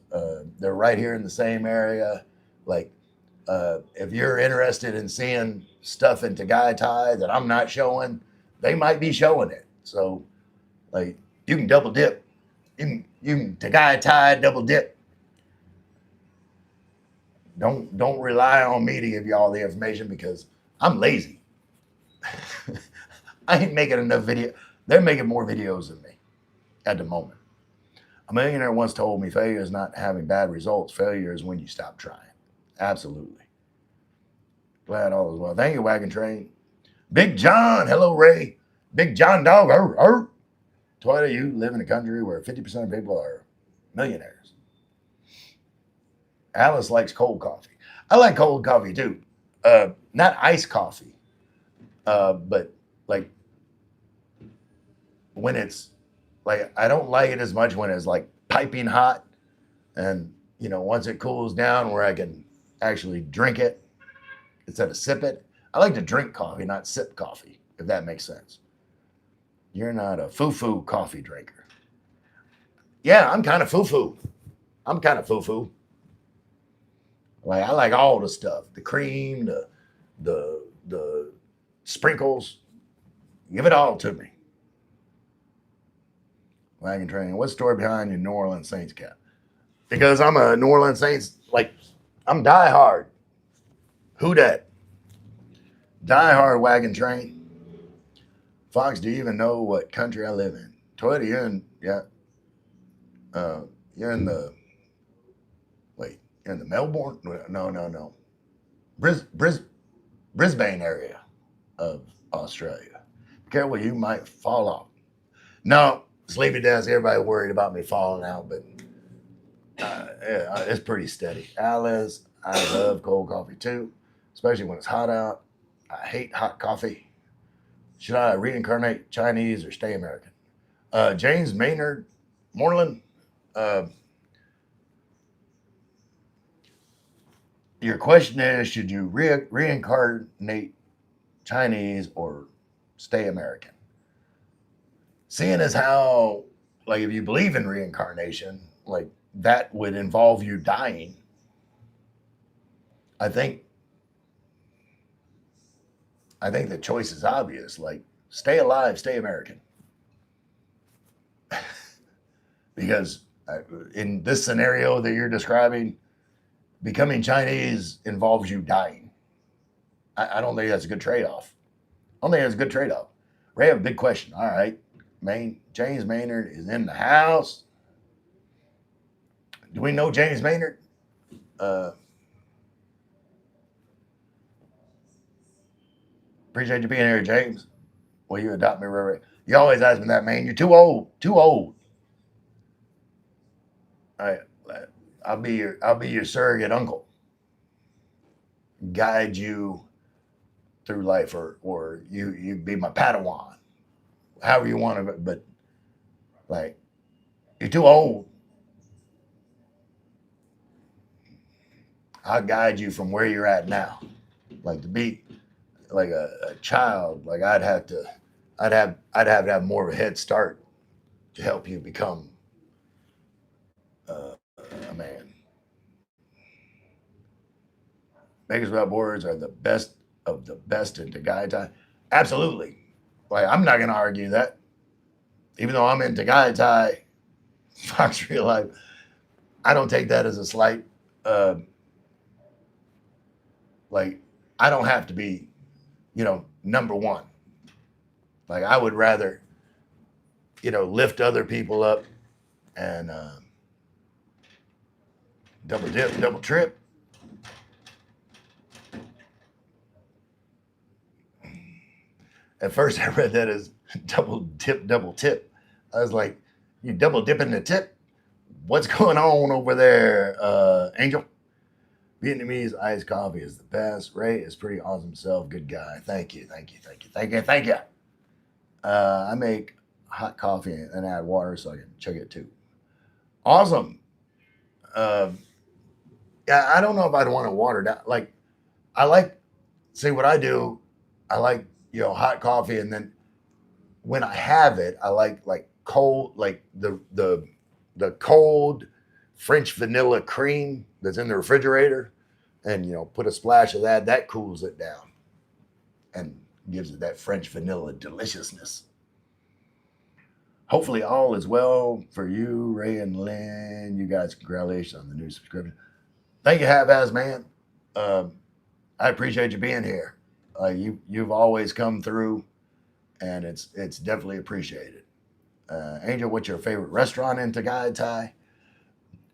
They're right here in the same area. Like, if you're interested in seeing stuff in Tagaytay that I'm not showing, they might be showing it. So, like, you can double dip. You can Tagaytay double dip. Don't rely on me to give you all the information because I'm lazy. I ain't making enough video. They're making more videos than me at the moment. A millionaire once told me failure is not having bad results. Failure is when you stop trying. Absolutely. Glad all is well. Thank you, Wagon Train. Big John. Hello, Ray. Big John Dog. Toyota, you live in a country where 50% of people are millionaires. Alice likes cold coffee. I like cold coffee too. Not iced coffee, but like when it's like, I don't like it as much when it's like piping hot, and once it cools down where I can actually drink it instead of sip it. I like to drink coffee, not sip coffee, if that makes sense. You're not a foo-foo coffee drinker. Yeah, I'm kind of foo-foo. Like I like all the stuff, the cream, the sprinkles. Give it all to me. Wagon train. What's the story behind your New Orleans Saints cap? Because I'm a New Orleans Saints, like I'm die hard. Who dat? Die hard wagon train. Fox, do you even know what country I live in? Toyota, you're in, yeah. You're in the, wait, you're in the Melbourne? No. Brisbane area of Australia. Be careful, you might fall off. No, sleepy desk, everybody worried about me falling out, but yeah, it's pretty steady. Alice, I love cold coffee too, especially when it's hot out. I hate hot coffee. Should I reincarnate Chinese or stay American? James Maynard Moreland, uh, your question is, should you reincarnate Chinese or stay American? Seeing as how, like, if you believe in reincarnation, like, that would involve you dying. I think the choice is obvious. Like, stay alive, stay American. Because in this scenario that you're describing, becoming Chinese involves you dying. I don't think that's a good trade-off. I don't think that's a good trade-off. Ray, I have a big question. All right. James Maynard is in the house. Do we know James Maynard? Appreciate you being here, James. Will you adopt me, Ray? You always ask me that, man. You're too old. Too old. I'll be your surrogate uncle. Guide you through life, or you be my Padawan, however you want to. But like, you're too old. I'll guide you from where you're at now. Like to be like a child. Like I'd have to have more of a head start to help you become a man. Bakersfield boards are the best of the best in Tagaytay. Absolutely. Like I'm not gonna argue that. Even though I'm in Tagaytay, Fox Real Life, I don't take that as a slight. Like I don't have to be, number one. Like I would rather, lift other people up and double dip, double trip. At first, I read that as double dip, double tip. I was like, you double dipping the tip? What's going on over there, Angel? Vietnamese iced coffee is the best. Ray is pretty awesome self. Good guy. Thank you. I make hot coffee and add water so I can chug it too. Awesome. Uh, yeah, I don't know if I'd want to water down. Like, I like, see what I do. I like, hot coffee, and then when I have it, I like cold, like the cold French vanilla cream that's in the refrigerator, and put a splash of that. That cools it down and gives it that French vanilla deliciousness. Hopefully, all is well for you, Ray and Lynn. You guys, congratulations on the new subscription. Thank you, Havaz, man. I appreciate you being here. You've always come through, and it's definitely appreciated. Angel, what's your favorite restaurant in Tagaytay?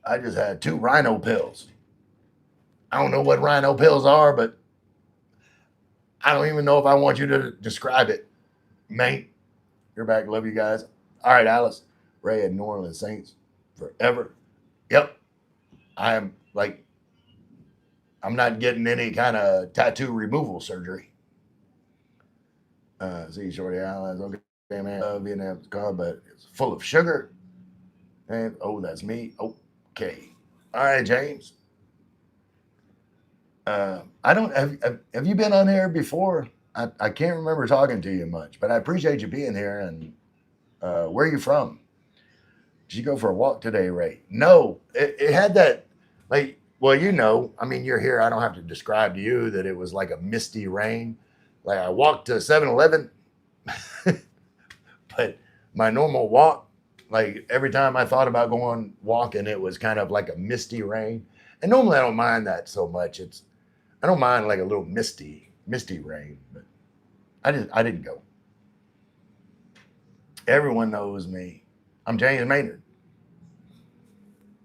I just had 2 rhino pills. I don't know what rhino pills are, but I don't even know if I want you to describe it. Mate, you're back. Love you guys. All right, Alice. Ray and New Orleans Saints forever. Yep. I'm not getting any kind of tattoo removal surgery. See, Shorty Islands. Okay, man. Vietnam's called, but it's full of sugar. And that's me. Okay. All right, James. I don't have you been on here before? I can't remember talking to you much, but I appreciate you being here. And where are you from? Did you go for a walk today, Ray? No, it had that, like, Well, you know, I mean, you're here. I don't have to describe to you that it was like a misty rain. Like I walked to 7-Eleven, but my normal walk, like every time I thought about going walking, it was kind of like a misty rain. And normally I don't mind that so much. I don't mind like a little misty rain, but I didn't go. Everyone knows me. I'm James Maynard.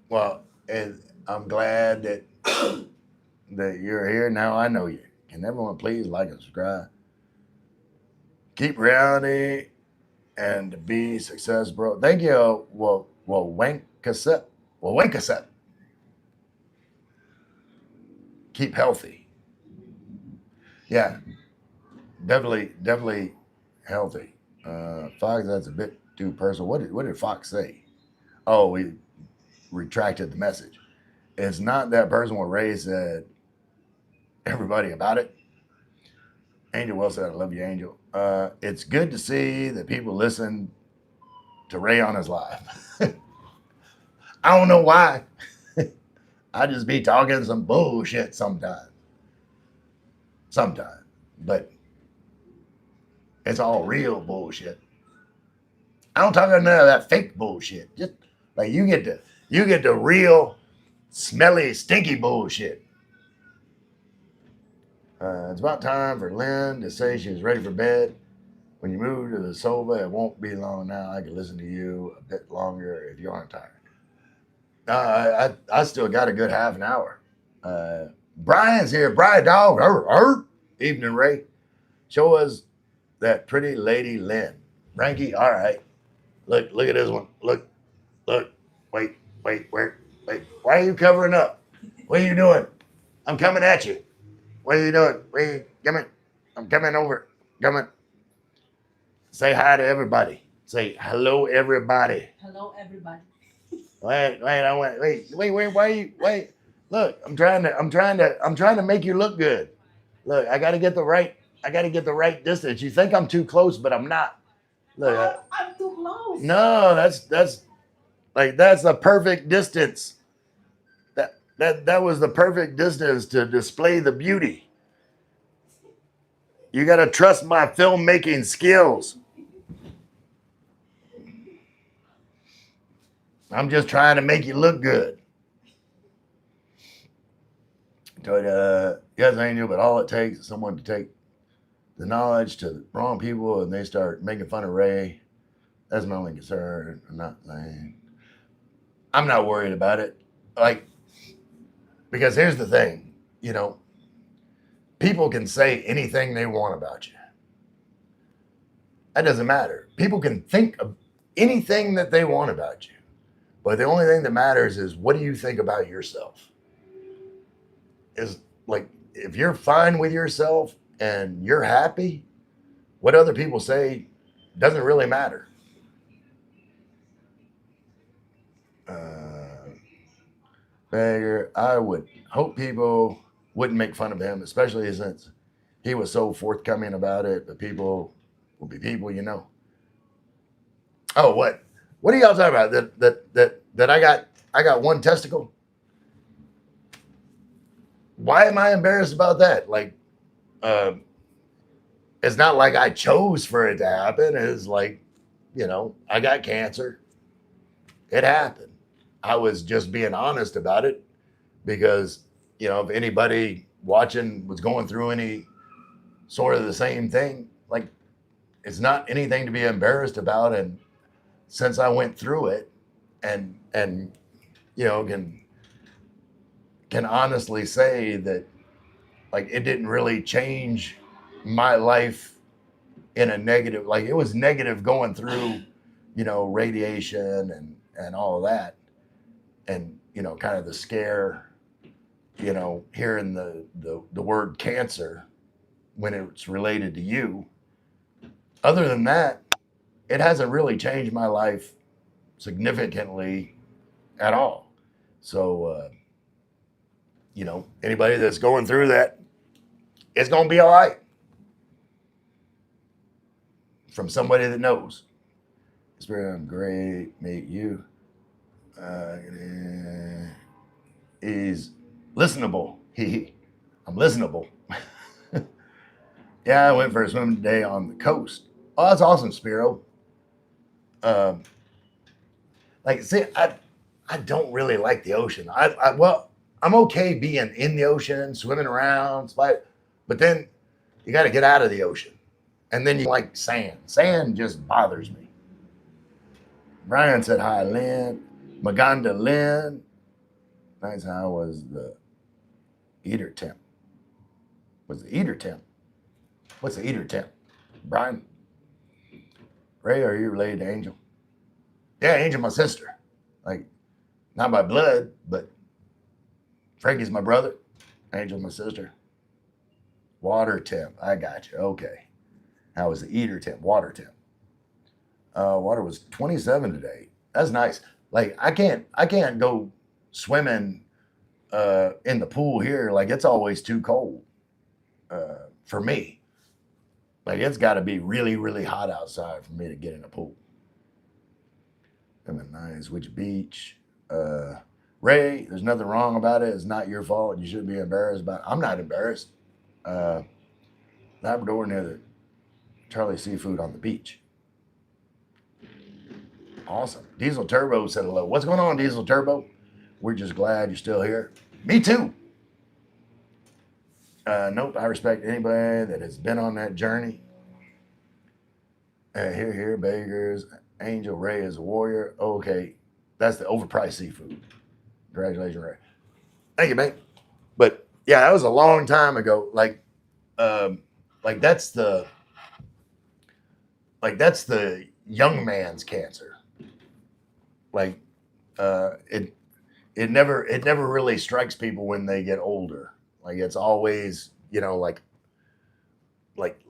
Well, and I'm glad that that you're here. Now I know you. Can everyone please like and subscribe? Keep reality and be success, bro. Thank you. Wank cassette. Well, wank cassette. Keep healthy. Yeah, definitely healthy. Fox, that's a bit too personal. What did Fox say? Oh, we retracted the message. It's not that person what Ray said. Everybody about it. Angel well said, I love you, Angel. It's good to see that people listen to Ray on his live. I don't know why. I just be talking some bullshit sometimes. Sometimes. But it's all real bullshit. I don't talk about none of that fake bullshit. Just like you get the real smelly, stinky bullshit. It's about time for Lynn to say she's ready for bed. When you move to the sofa, it won't be long now. I can listen to you a bit longer if you aren't tired. I still got a good half an hour. Brian's here. Brian Dog. Evening, Ray. Show us that pretty lady Lynn. Frankie, all right. Look at this one. Look. Wait. Where? Wait. Why are you covering up? What are you doing? I'm coming at you. What are you doing? Come in. I'm coming over. Coming. Say hi to everybody. Say hello, everybody. Hello, everybody. Wait. Why are you? Wait. Look, I'm trying to make you look good. Look, I got to get the right distance. You think I'm too close, but I'm not. Look, I'm too close. no, that's the perfect distance. That was the perfect distance to display the beauty. You got to trust my filmmaking skills. I'm just trying to make you look good. Yes, Angel, but all it takes is someone to take the knowledge to the wrong people and they start making fun of Ray. That's my only concern. I'm not worried about it. Like, because here's the thing, people can say anything they want about you. That doesn't matter. People can think of anything that they want about you. But the only thing that matters is what do you think about yourself? Is like, if you're fine with yourself and you're happy, what other people say doesn't really matter. Beggar, I would hope people wouldn't make fun of him, especially since he was so forthcoming about it. But people will be people. Oh, what? What are y'all talking about? That I got one testicle? Why am I embarrassed about that? Like, it's not like I chose for it to happen. It's like, I got cancer. It happened. I was just being honest about it because, if anybody watching was going through any sort of the same thing, like, it's not anything to be embarrassed about. And since I went through it and can honestly say that, like, it didn't really change my life in a negative, like, it was negative going through, radiation and all of that. And, kind of the scare, hearing the word cancer when it's related to you. Other than that, it hasn't really changed my life significantly at all. So, anybody that's going through that, it's going to be all right. From somebody that knows. It's very great, meet you. Is Listenable. I'm listenable. Yeah, I went for a swim today on the coast. Oh, that's awesome, Spiro. Um, like, see, I don't really like the ocean. Well, I'm okay being in the ocean, swimming around, but then you got to get out of the ocean, and then you like sand. Sand just bothers me. Brian said hi, Lynn. Maganda Lynn. Nice. How was the eater temp? Was the eater temp? What's the eater temp? Brian? Ray, are you related to Angel? Yeah, Angel, my sister. Like, not by blood, but Frankie's my brother. Angel's my sister. Water temp. I got you. Okay. How was the eater temp? Water temp. Water was 27 today. That's nice. Like, I can't go swimming in the pool here. Like, it's always too cold for me. Like, it's got to be really, really hot outside for me to get in a pool. Nice. Which beach? Ray, there's nothing wrong about it. It's not your fault. You shouldn't be embarrassed about it. I'm not embarrassed. Labrador near the Charlie Seafood on the beach. Awesome. Diesel Turbo said hello. What's going on, Diesel Turbo? We're just glad you're still here. Me too. Nope, I respect anybody that has been on that journey. Here, beggars. Angel Ray is a warrior. Okay, that's the overpriced seafood. Congratulations, Ray. Thank you, mate. But yeah, that was a long time ago. Like that's the young man's cancer. Like it never really strikes people when they get older. Like it's always, like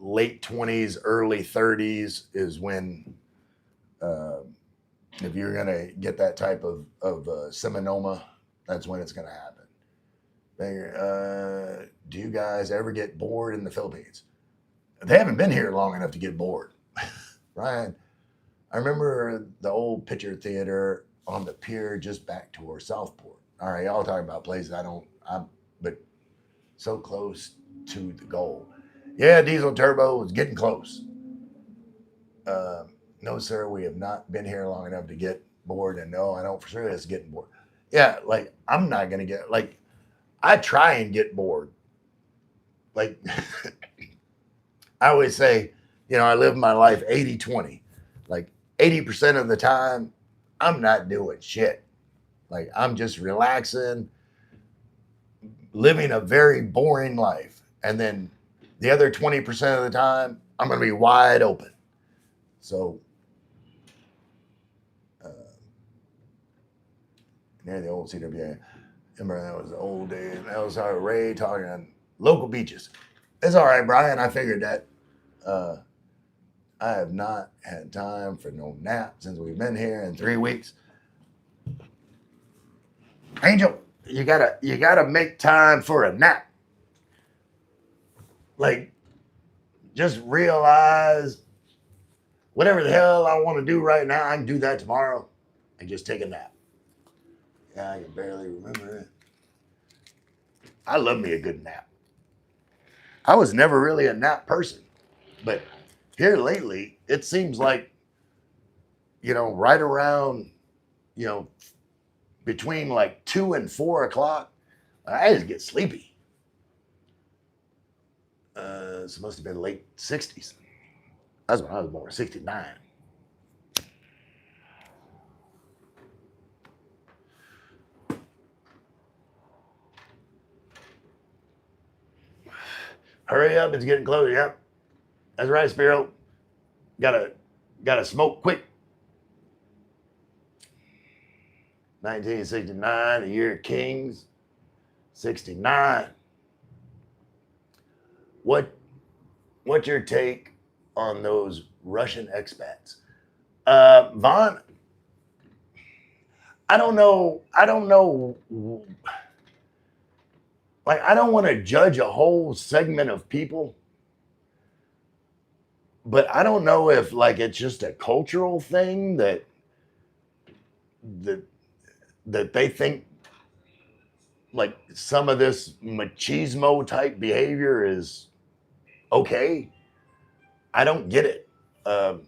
late 20s, early 30s is when if you're gonna get that type of seminoma, that's when it's gonna happen. Do you guys ever get bored in the Philippines? They haven't been here long enough to get bored. Ryan, I remember the old Picture Theater on the pier just back toward Southport. All right, y'all talking about places but so close to the goal. Yeah, Diesel Turbo is getting close. No, sir, we have not been here long enough to get bored. And no, I don't for sure it's getting bored. Yeah, like I'm not going to get, like, I try and get bored. Like, I always say, I live my life 80-20. Like 80% of the time, I'm not doing shit. Like I'm just relaxing, living a very boring life. And then the other 20% of the time, I'm going to be wide open. So, near the old CWA. Remember, that was the old days. That was our Ray talking on local beaches. It's all right, Brian. I figured that. I have not had time for no nap since we've been here in 3 weeks. Angel, you gotta make time for a nap. Like, just realize whatever the hell I want to do right now, I can do that tomorrow and just take a nap. Yeah, I can barely remember it. I love me a good nap. I was never really a nap person, but here lately, it seems like, right around, between like 2 and 4 o'clock, I just get sleepy. It must have been late 60s. That's when I was born, 69. Hurry up, it's getting close. Yep. That's right, Spiro. Gotta smoke quick. 1969, the year of Kings. 69. What's your take on those Russian expats? Vaughn, I don't know. Like, I don't want to judge a whole segment of people, but I don't know if like it's just a cultural thing that they think like some of this machismo type behavior is okay. I don't get it. Um,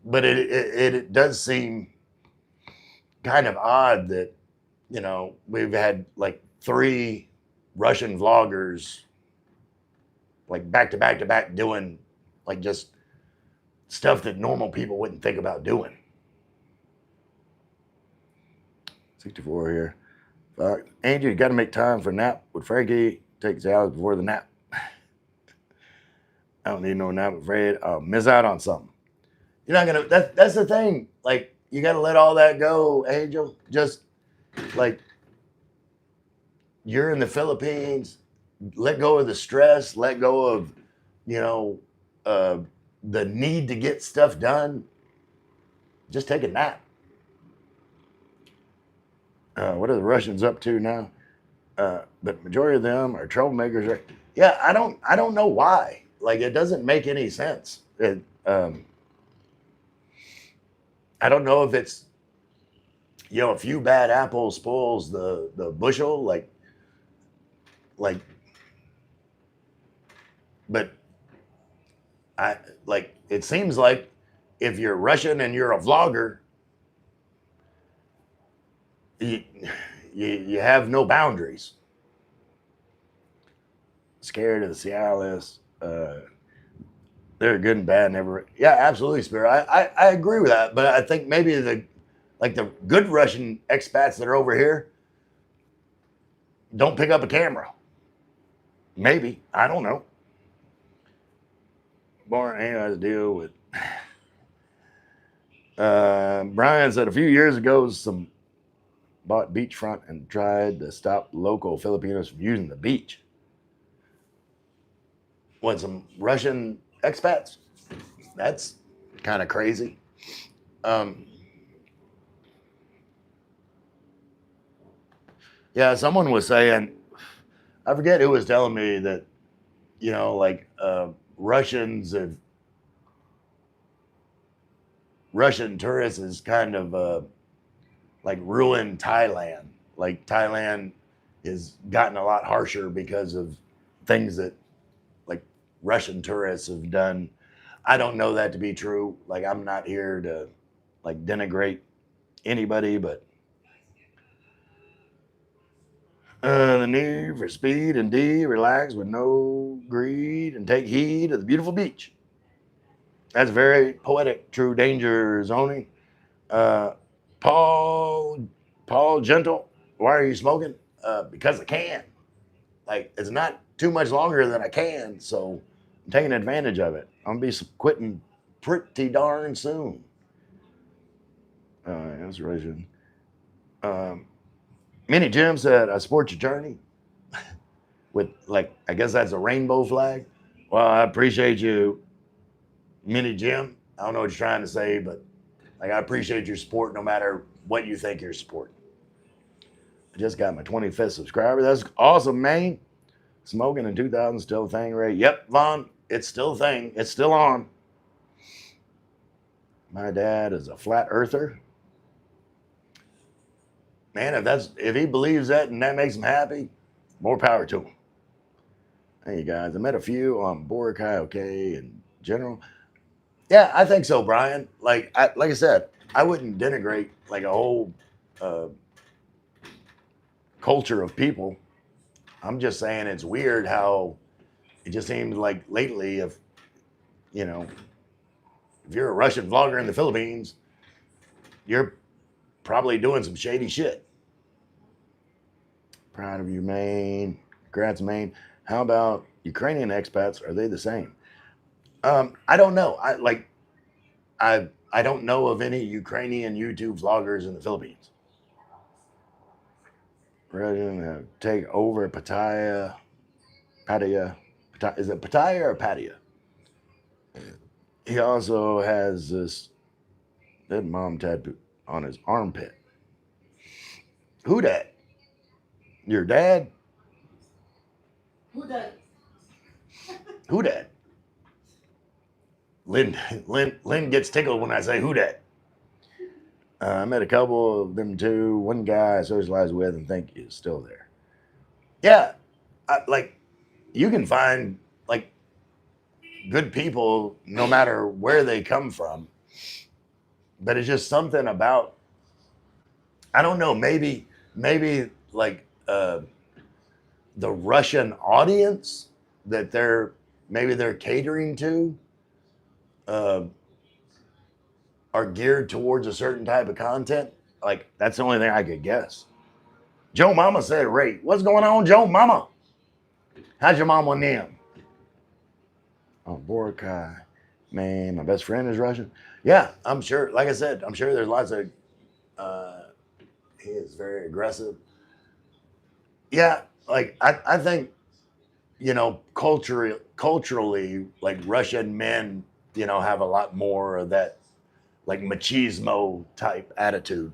but it does seem kind of odd that, you know, we've had like 3 Russian vloggers like back to back to back doing like just stuff that normal people wouldn't think about doing. 64 here. Angie, you got to make time for a nap with Frankie. Takes hours before the nap. I don't need no nap, afraid I'll miss out on something. You're not gonna. That's the thing. Like you got to let all that go, Angel. Just like you're in the Philippines, let go of the stress. Let go of, you know, the need to get stuff done. Just take a nap. What are the Russians up to now? But majority of them are troublemakers. Right? Yeah, I don't know why. Like it doesn't make any sense. I don't know if it's, you know, a few bad apples spoils the bushel. Like, but I like it seems like if you're Russian and you're a vlogger, you have no boundaries. Scared of the Cialis. They're good and bad. Never. Yeah, absolutely, Spirit. I agree with that. But I think maybe the good Russian expats that are over here don't pick up a camera. Maybe. I don't know. Born ain't has to deal with. Brian said a few years ago, some bought beachfront and tried to stop local Filipinos from using the beach. What, some Russian expats? That's kind of crazy. Yeah, someone was saying, I forget who was telling me that, you know, like Russian tourists is kind of like ruined Thailand. Like Thailand has gotten a lot harsher because of things that like Russian tourists have done. I don't know that to be true. Like I'm not here to like denigrate anybody, but the need for speed and D, relax with no greed and take heed of the beautiful beach. That's very poetic. True danger zoning. Uh, Paul Gentle, why are you smoking? Because I can. Like it's not too much longer than I can, so I'm taking advantage of it. I'm gonna be quitting pretty darn soon. That's Russian. Mini Jim said, "I support your journey." With like, I guess that's a rainbow flag. Well, I appreciate you, Mini Jim. I don't know what you're trying to say, but like, I appreciate your support no matter what you think you're supporting. I just got my 25th subscriber. That's awesome, man. Smoking in 2000 still a thing, right? Yep, Vaughn, it's still a thing. It's still on. My dad is a flat earther. Man, if he believes that and that makes him happy, more power to him. Hey guys, I met a few on Boracay, okay, in general. Yeah, I think so, Brian. Like I said, I wouldn't denigrate like a whole uh, culture of people. I'm just saying it's weird how it just seems like lately, if you know, if you're a Russian vlogger in the Philippines, you're probably doing some shady shit. Proud of you, Maine. Congrats, Maine. How about Ukrainian expats? Are they the same? I don't know. I don't know of any Ukrainian YouTube vloggers in the Philippines. Russian take over Pattaya. Is it Pattaya or Pattaya? He also has this dead mom tattoo on his armpit. Who that? Your dad? Who that? Who that? Lynn gets tickled when I say who that. I met a couple of them too. One guy I socialized with and think is still there. Yeah, like you can find like good people no matter where they come from, but it's just something about, I don't know, maybe like the Russian audience that they're catering to uh, are geared towards a certain type of content. Like that's the only thing I could guess. Joe Mama said, "Ray, what's going on, Joe Mama? How's your mama name?" Oh, Borkai. Man, my best friend is Russian. Yeah, I'm sure. Like I said, I'm sure there's lots of. Uh, he is very aggressive. Yeah, like I think culturally, like Russian men, have a lot more of that like machismo type attitude.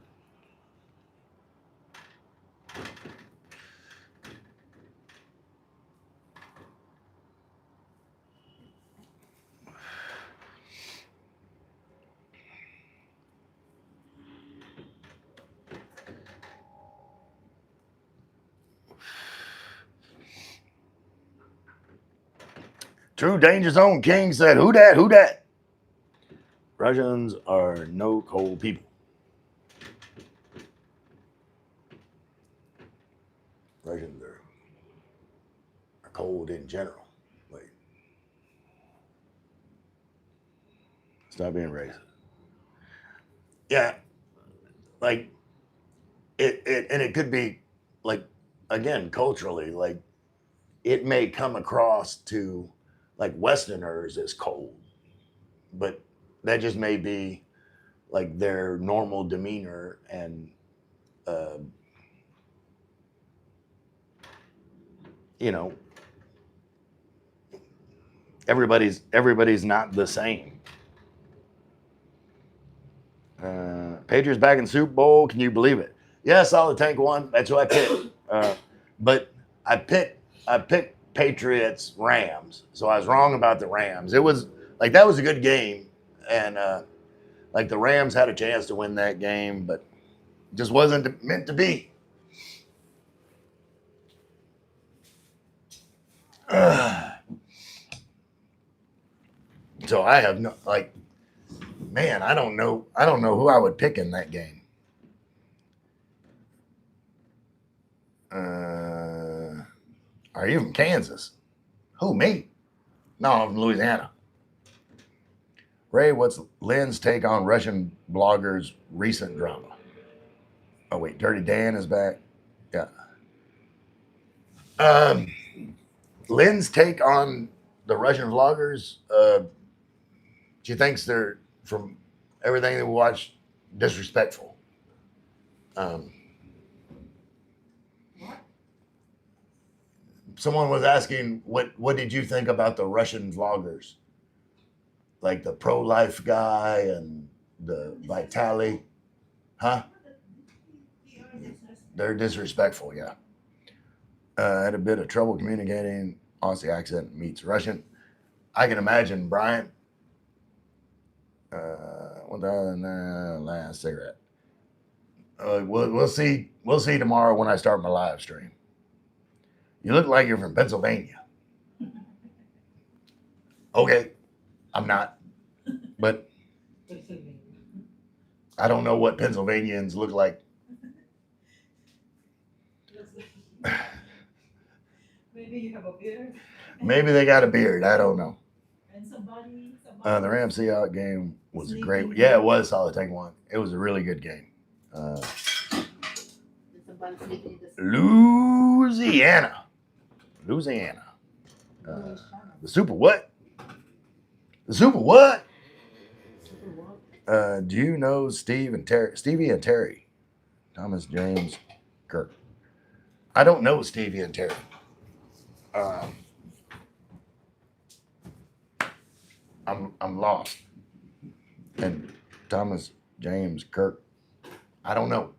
True Danger Zone King said, "Who dat? Who dat?" Russians are no cold people. Russians are cold in general. Like, stop being racist. Yeah, like and it could be like again culturally, like it may come across to like Westerners as cold, but that just may be like their normal demeanor and uh, you know everybody's not the same. Patriots back in Super Bowl. Can you believe it? Yeah, Solid Tank won. That's who I picked. But I picked Patriots Rams, so I was wrong about the Rams. It was like that was a good game, and like the Rams had a chance to win that game, but just wasn't meant to be. So I have no like, man, I don't know who I would pick in that game. Are you from Kansas? Who, me? No, I'm from Louisiana. Ray, what's Lynn's take on Russian bloggers' recent drama? Oh wait, Dirty Dan is back. Yeah. Um, Lynn's take on the Russian vloggers. She thinks they're, from everything that we watch, disrespectful. Um, Someone was asking, what did you think about the Russian vloggers, like the pro life guy and the Vitali? Huh? They're disrespectful. Yeah. Had a bit of trouble communicating. Aussie accent meets Russian. I can imagine Brian. 1,000 last cigarette. We'll see. We'll see tomorrow when I start my live stream. You look like you're from Pennsylvania. Okay, I'm not, but I don't know what Pennsylvanians look like. Maybe you have a beard. Maybe they got a beard. I don't know. And somebody. The Rams Seahawks game was a great. Yeah, it was solid. Take one. It was a really good game. Louisiana. The Super what? The Super what? Do you know Stevie and Terry? Thomas James Kirk. I don't know Stevie and Terry. I'm lost. And Thomas James Kirk. I don't know.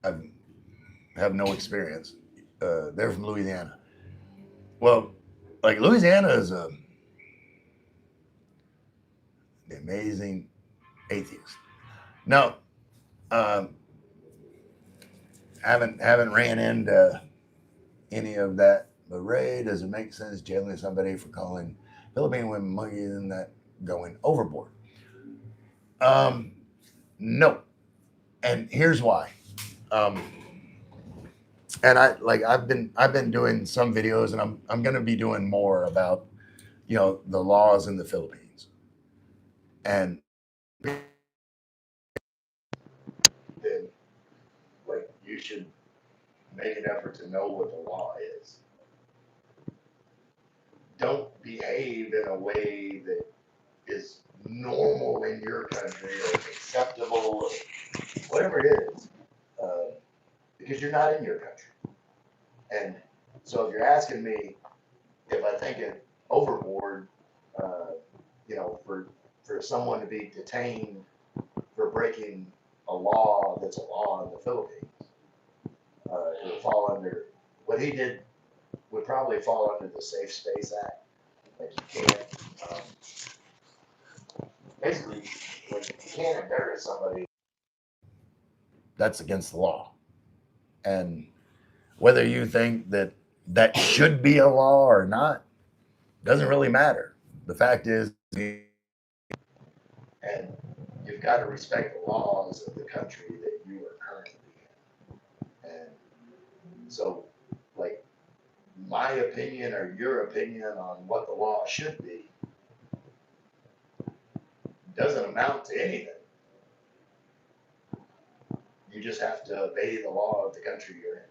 I have no experience. They're from Louisiana. Well, like Louisiana is an amazing atheist. No, um, haven't ran into any of that. But Ray, does it make sense jailing somebody for calling Philippine women monkeys and that going overboard? Um, no, and here's why. Um, and I've been doing some videos, and I'm going to be doing more about the laws in the Philippines, and then like you should make an effort to know what the law is. Don't behave in a way that is normal in your country or acceptable or whatever it is, because you're not in your country. And so if you're asking me if I think it overboard, uh, for someone to be detained for breaking a law that's a law in the Philippines, it would fall under what he did would probably fall under the Safe Space Act. Like you can't, basically, like you can't embarrass somebody. That's against the law. And whether you think that that should be a law or not doesn't really matter. The fact is, and you've got to respect the laws of the country that you are currently in. And so, like, my opinion or your opinion on what the law should be doesn't amount to anything. You just have to obey the law of the country you're in.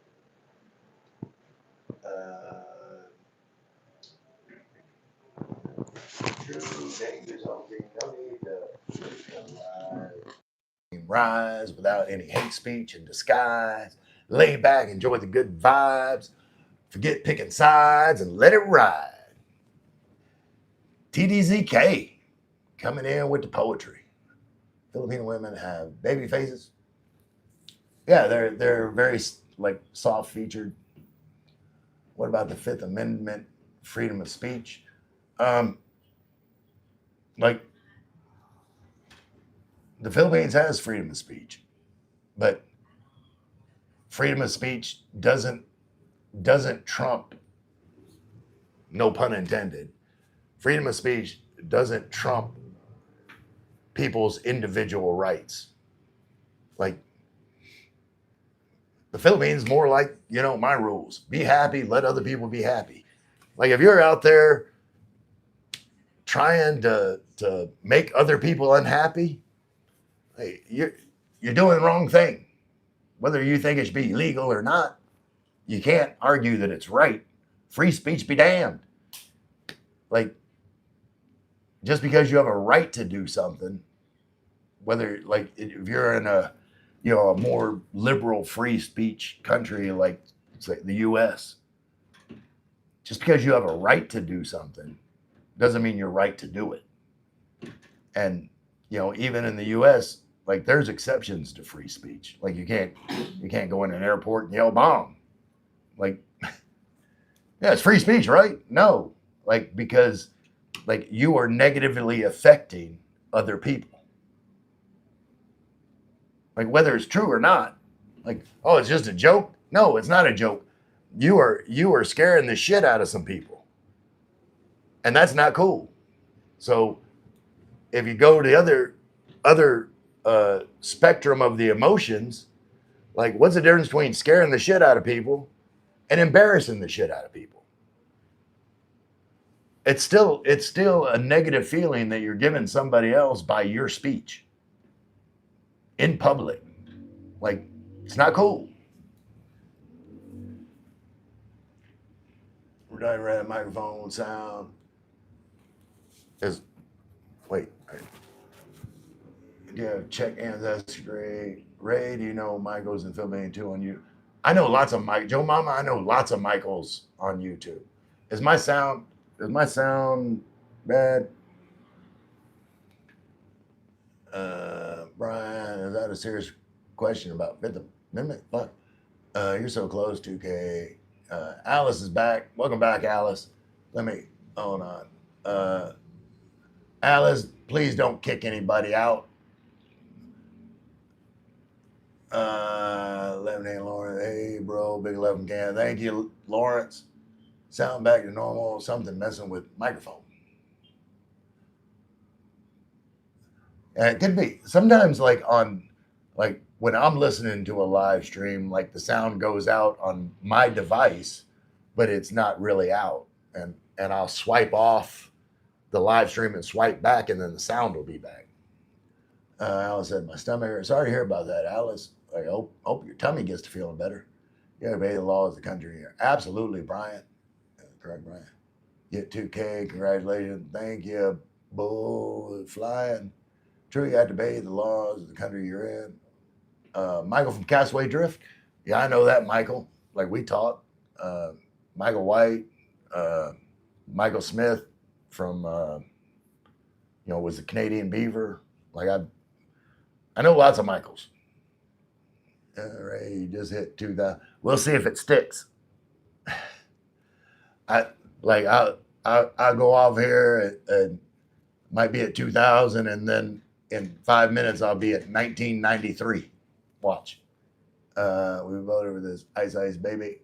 True dangers of being no need to rise without any hate speech and disguise. Lay back, enjoy the good vibes, forget picking sides, and let it ride. TDZK coming in with the poetry. Filipino women have baby faces. Yeah, they're very like soft featured. What about the Fifth Amendment, freedom of speech? Um, like the Philippines has freedom of speech, but freedom of speech doesn't trump. No pun intended. Freedom of speech doesn't trump people's individual rights. Like the Philippines, more like my rules: be happy, let other people be happy. Like if you're out there trying to make other people unhappy, hey, you're doing the wrong thing. Whether you think it should be legal or not, you can't argue that it's right. Free speech be damned. Like just because you have a right to do something, whether like if you're in a a more liberal free speech country like say the US, just because you have a right to do something doesn't mean you're right to do it. And even in the US, like there's exceptions to free speech. Like you can't go in an airport and yell bomb. Like yeah, it's free speech, right? No. Like because like you are negatively affecting other people. Like whether it's true or not. Like, oh, it's just a joke? No, it's not a joke. You are scaring the shit out of some people. And that's not cool. So if you go to the other spectrum of the emotions, like what's the difference between scaring the shit out of people and embarrassing the shit out of people? It's still a negative feeling that you're giving somebody else by your speech in public. Like it's not cool. We're not ready at microphone sound. Is wait. Yeah, check ancestry. Ray, do you know Michael's in Philippines too on you? I know lots of Mike. Joe Mama, I know lots of Michaels on YouTube. Is my sound bad? Brian, is that a serious question about Fifth Amendment? Fuck. You're so close, 2K. Alice is back. Welcome back, Alice. Let me hold on. Alice, please don't kick anybody out. 11 Lawrence. Hey, bro, big 11 can. Thank you, Lawrence. Sound back to normal. Something messing with microphone. And it could be sometimes like when I'm listening to a live stream, like the sound goes out on my device, but it's not really out. And I'll swipe off the live stream and swipe back, and then the sound will be back. Alice said, my stomach hurts. Sorry to hear about that, Alice. I hope your tummy gets to feeling better. You gotta obey the laws of the country here. Absolutely, Brian. Correct, Brian. Get 2K. Congratulations. Thank you. Bull flying. True, you have to obey the laws of the country you're in. Michael from Castaway Drift. Yeah, I know that, Michael. Like we talked. Michael White. Michael Smith from, was the Canadian Beaver. Like I know lots of Michaels. All right, you just hit 2,000. We'll see if it sticks. I'll go off here and might be at 2,000, and then in 5 minutes I'll be at 1993. Watch. We voted for this Ice baby.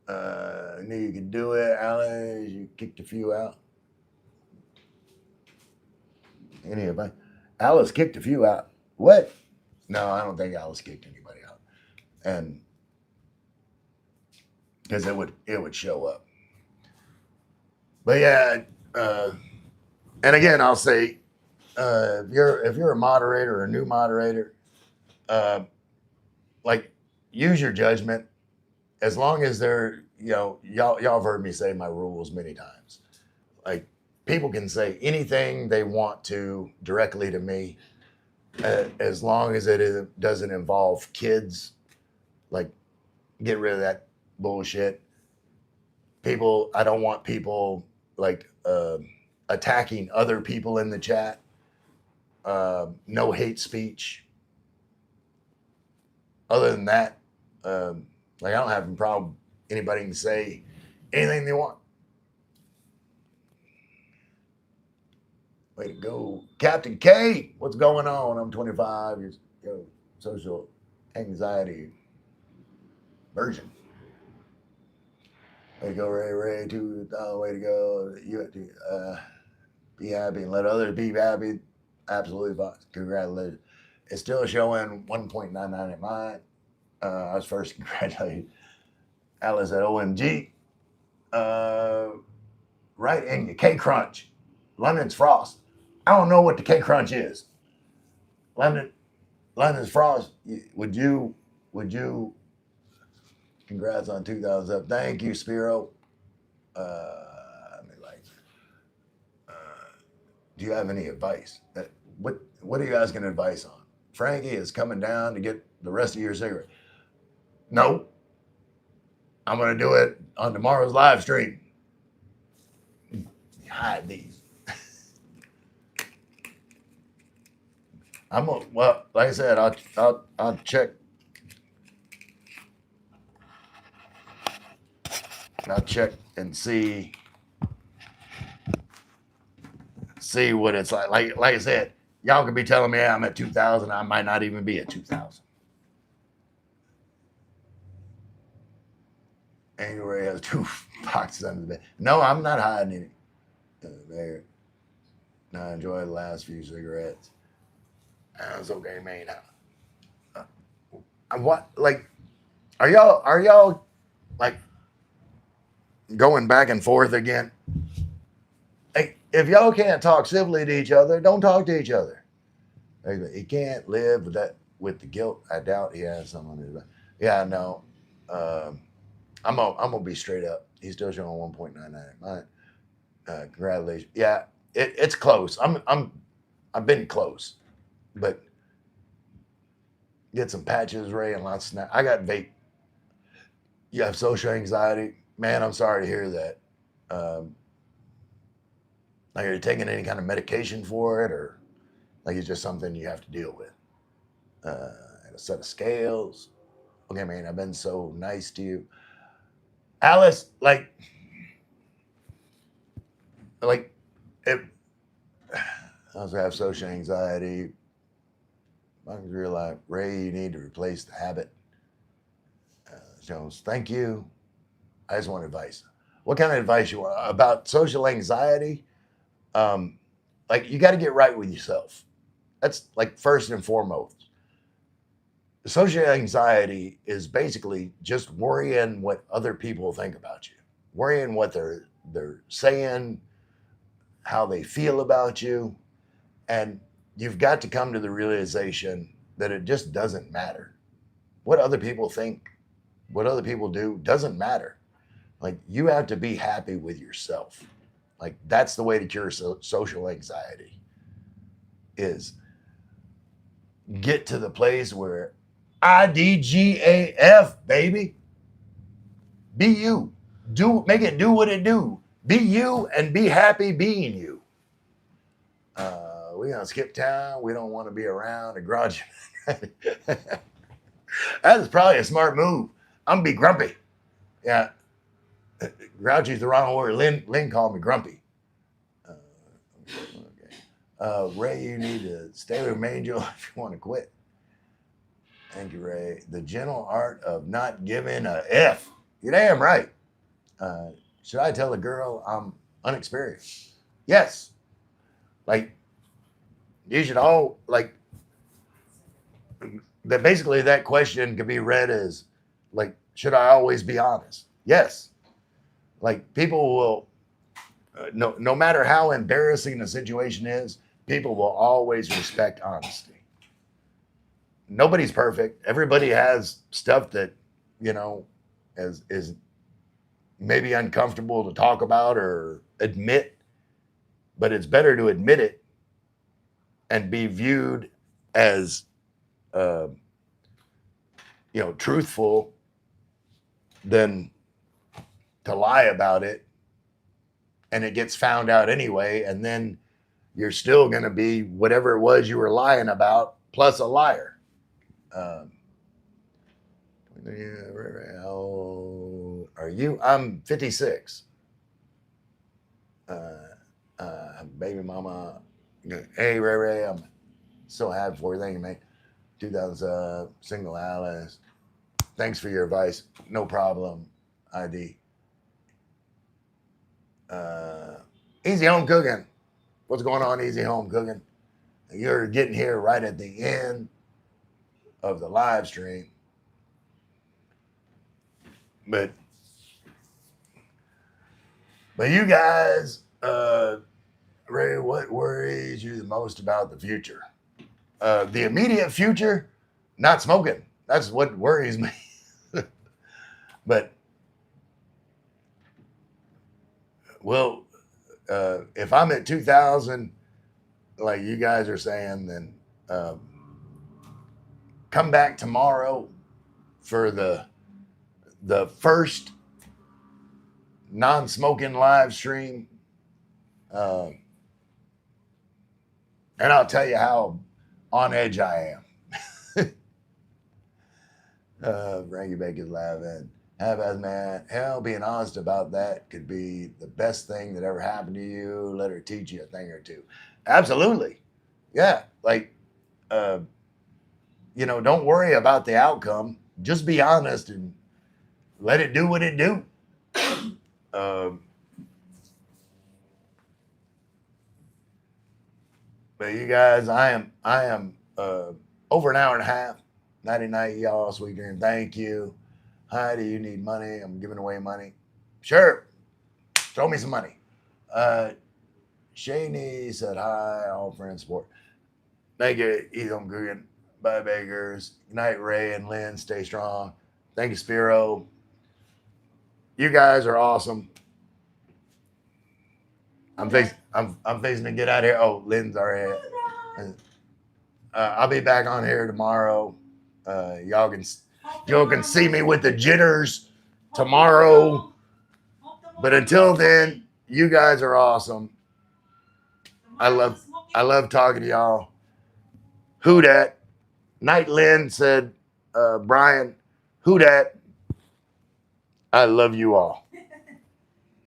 I knew you could do it, Alice. You kicked a few out. Anyway, Alice kicked a few out. What? No, I don't think Alice kicked anybody out, and because it would show up. But yeah, and again, I'll say, if you're a moderator or a new moderator, like use your judgment. As long as they're, y'all have heard me say my rules many times. Like people can say anything they want to directly to me, as long as it doesn't involve kids. Like get rid of that bullshit. People, I don't want people like attacking other people in the chat. No hate speech. Other than that, like I don't have a problem. Anybody can say anything they want. Way to go, Captain K. What's going on? I'm 25 years. Social anxiety version. Way to go, Ray. 2,000. Way to go. You have to be happy and let others be happy. Absolutely fine. Congratulations. It's still showing 1.99 at mine. I was first congratulated Alice at OMG. Right in your K Crunch. London's Frost. I don't know what the K Crunch is. London's Frost. Would you? Congrats on 2,000 up. Thank you, Spiro. Do you have any advice? What are you asking advice on? Frankie is coming down to get the rest of your cigarette. No. I'm going to do it on tomorrow's live stream. Hide these. Well, like I said, I'll check. I'll check and see what it's like. Like I said, y'all could be telling me I'm at 2,000. I might not even be at 2,000. Angry Ray has 2 boxes under the bed. No, I'm not hiding it. There. Now enjoy the last few cigarettes. It's okay, man. What? Like, are y'all like going back and forth again? Like, if y'all can't talk civilly to each other, don't talk to each other. He can't live with the guilt. I doubt he has someone who's. Yeah, I know. I'm gonna be straight up. He's still showing 1.99 at mine. Congratulations. Yeah, it's close. I've been close, but get some patches, Ray, and lots of snacks. I got vape. You have social anxiety, man. I'm sorry to hear that. Like, are you taking any kind of medication for it, or like it's just something you have to deal with? And a set of scales. Okay, man, I've been so nice to you. Alice, like if I also have social anxiety. I realize, Ray, you need to replace the habit. Jones, thank you. I just want advice. What kind of advice you want about social anxiety? Um, like you got to get right with yourself. That's like first and foremost. Social anxiety is basically just worrying what other people think about you, worrying what they're saying, how they feel about you, and you've got to come to the realization that it just doesn't matter. What other people think, what other people do doesn't matter. Like you have to be happy with yourself. Like that's the way to cure social anxiety is get to the place where IDGAF, baby. Be you. Make it do what it do. Be you and be happy being you. We're gonna skip town. We don't want to be around a garage. That is probably a smart move. I'm gonna be grumpy. Yeah, grouchy's the wrong word. Lynn called me grumpy. Okay. Ray, you need to stay with Angel if you want to quit. Thank you, Ray. The gentle art of not giving a F. You're damn right. Should I tell the girl I'm unexperienced? Yes. Like, you should all, like, that basically that question could be read as, like, should I always be honest? Yes. Like, people will, no matter how embarrassing the situation is, people will always respect honesty. Nobody's perfect. Everybody has stuff that, is maybe uncomfortable to talk about or admit, but it's better to admit it and be viewed as, truthful than to lie about it and it gets found out anyway. And then you're still going to be whatever it was you were lying about, plus a liar. How are you? I'm 56. Baby mama. Hey, Ray, I'm so happy for you. Thank you, man. 2000 single Alice. Thanks for your advice. No problem. ID. Easy Home Cooking. What's going on, Easy Home Cooking? You're getting here right at the end of the live stream. But you guys, Ray, what worries you the most about the future? The immediate future, not smoking. That's what worries me. But, well, if I'm at 2000, like you guys are saying, then come back tomorrow for the first non-smoking live stream. And I'll tell you how on edge I am. Frankie Baker's laughing. Have man, hell, being honest about that could be the best thing that ever happened to you. Let her teach you a thing or two. Absolutely. Yeah. Like, don't worry about the outcome. Just be honest and let it do what it do. But you guys, I am over an hour and a half. Nighty night, y'all. Sweet dream. Thank you. Hi, do you need money? I'm giving away money. Sure. Throw me some money. Shaney said hi. All friends support. Thank you, Ethan Guggen. Bye, Bakers. Good night, Ray and Lynn. Stay strong. Thank you, Spiro. You guys are awesome. I'm facing to get out of here. Oh, Lynn's already. I'll be back on here tomorrow. Y'all can see me with the jitters tomorrow. But until then, you guys are awesome. I love talking to y'all. Who dat? Night Lynn said, Brian, who dat? I love you all.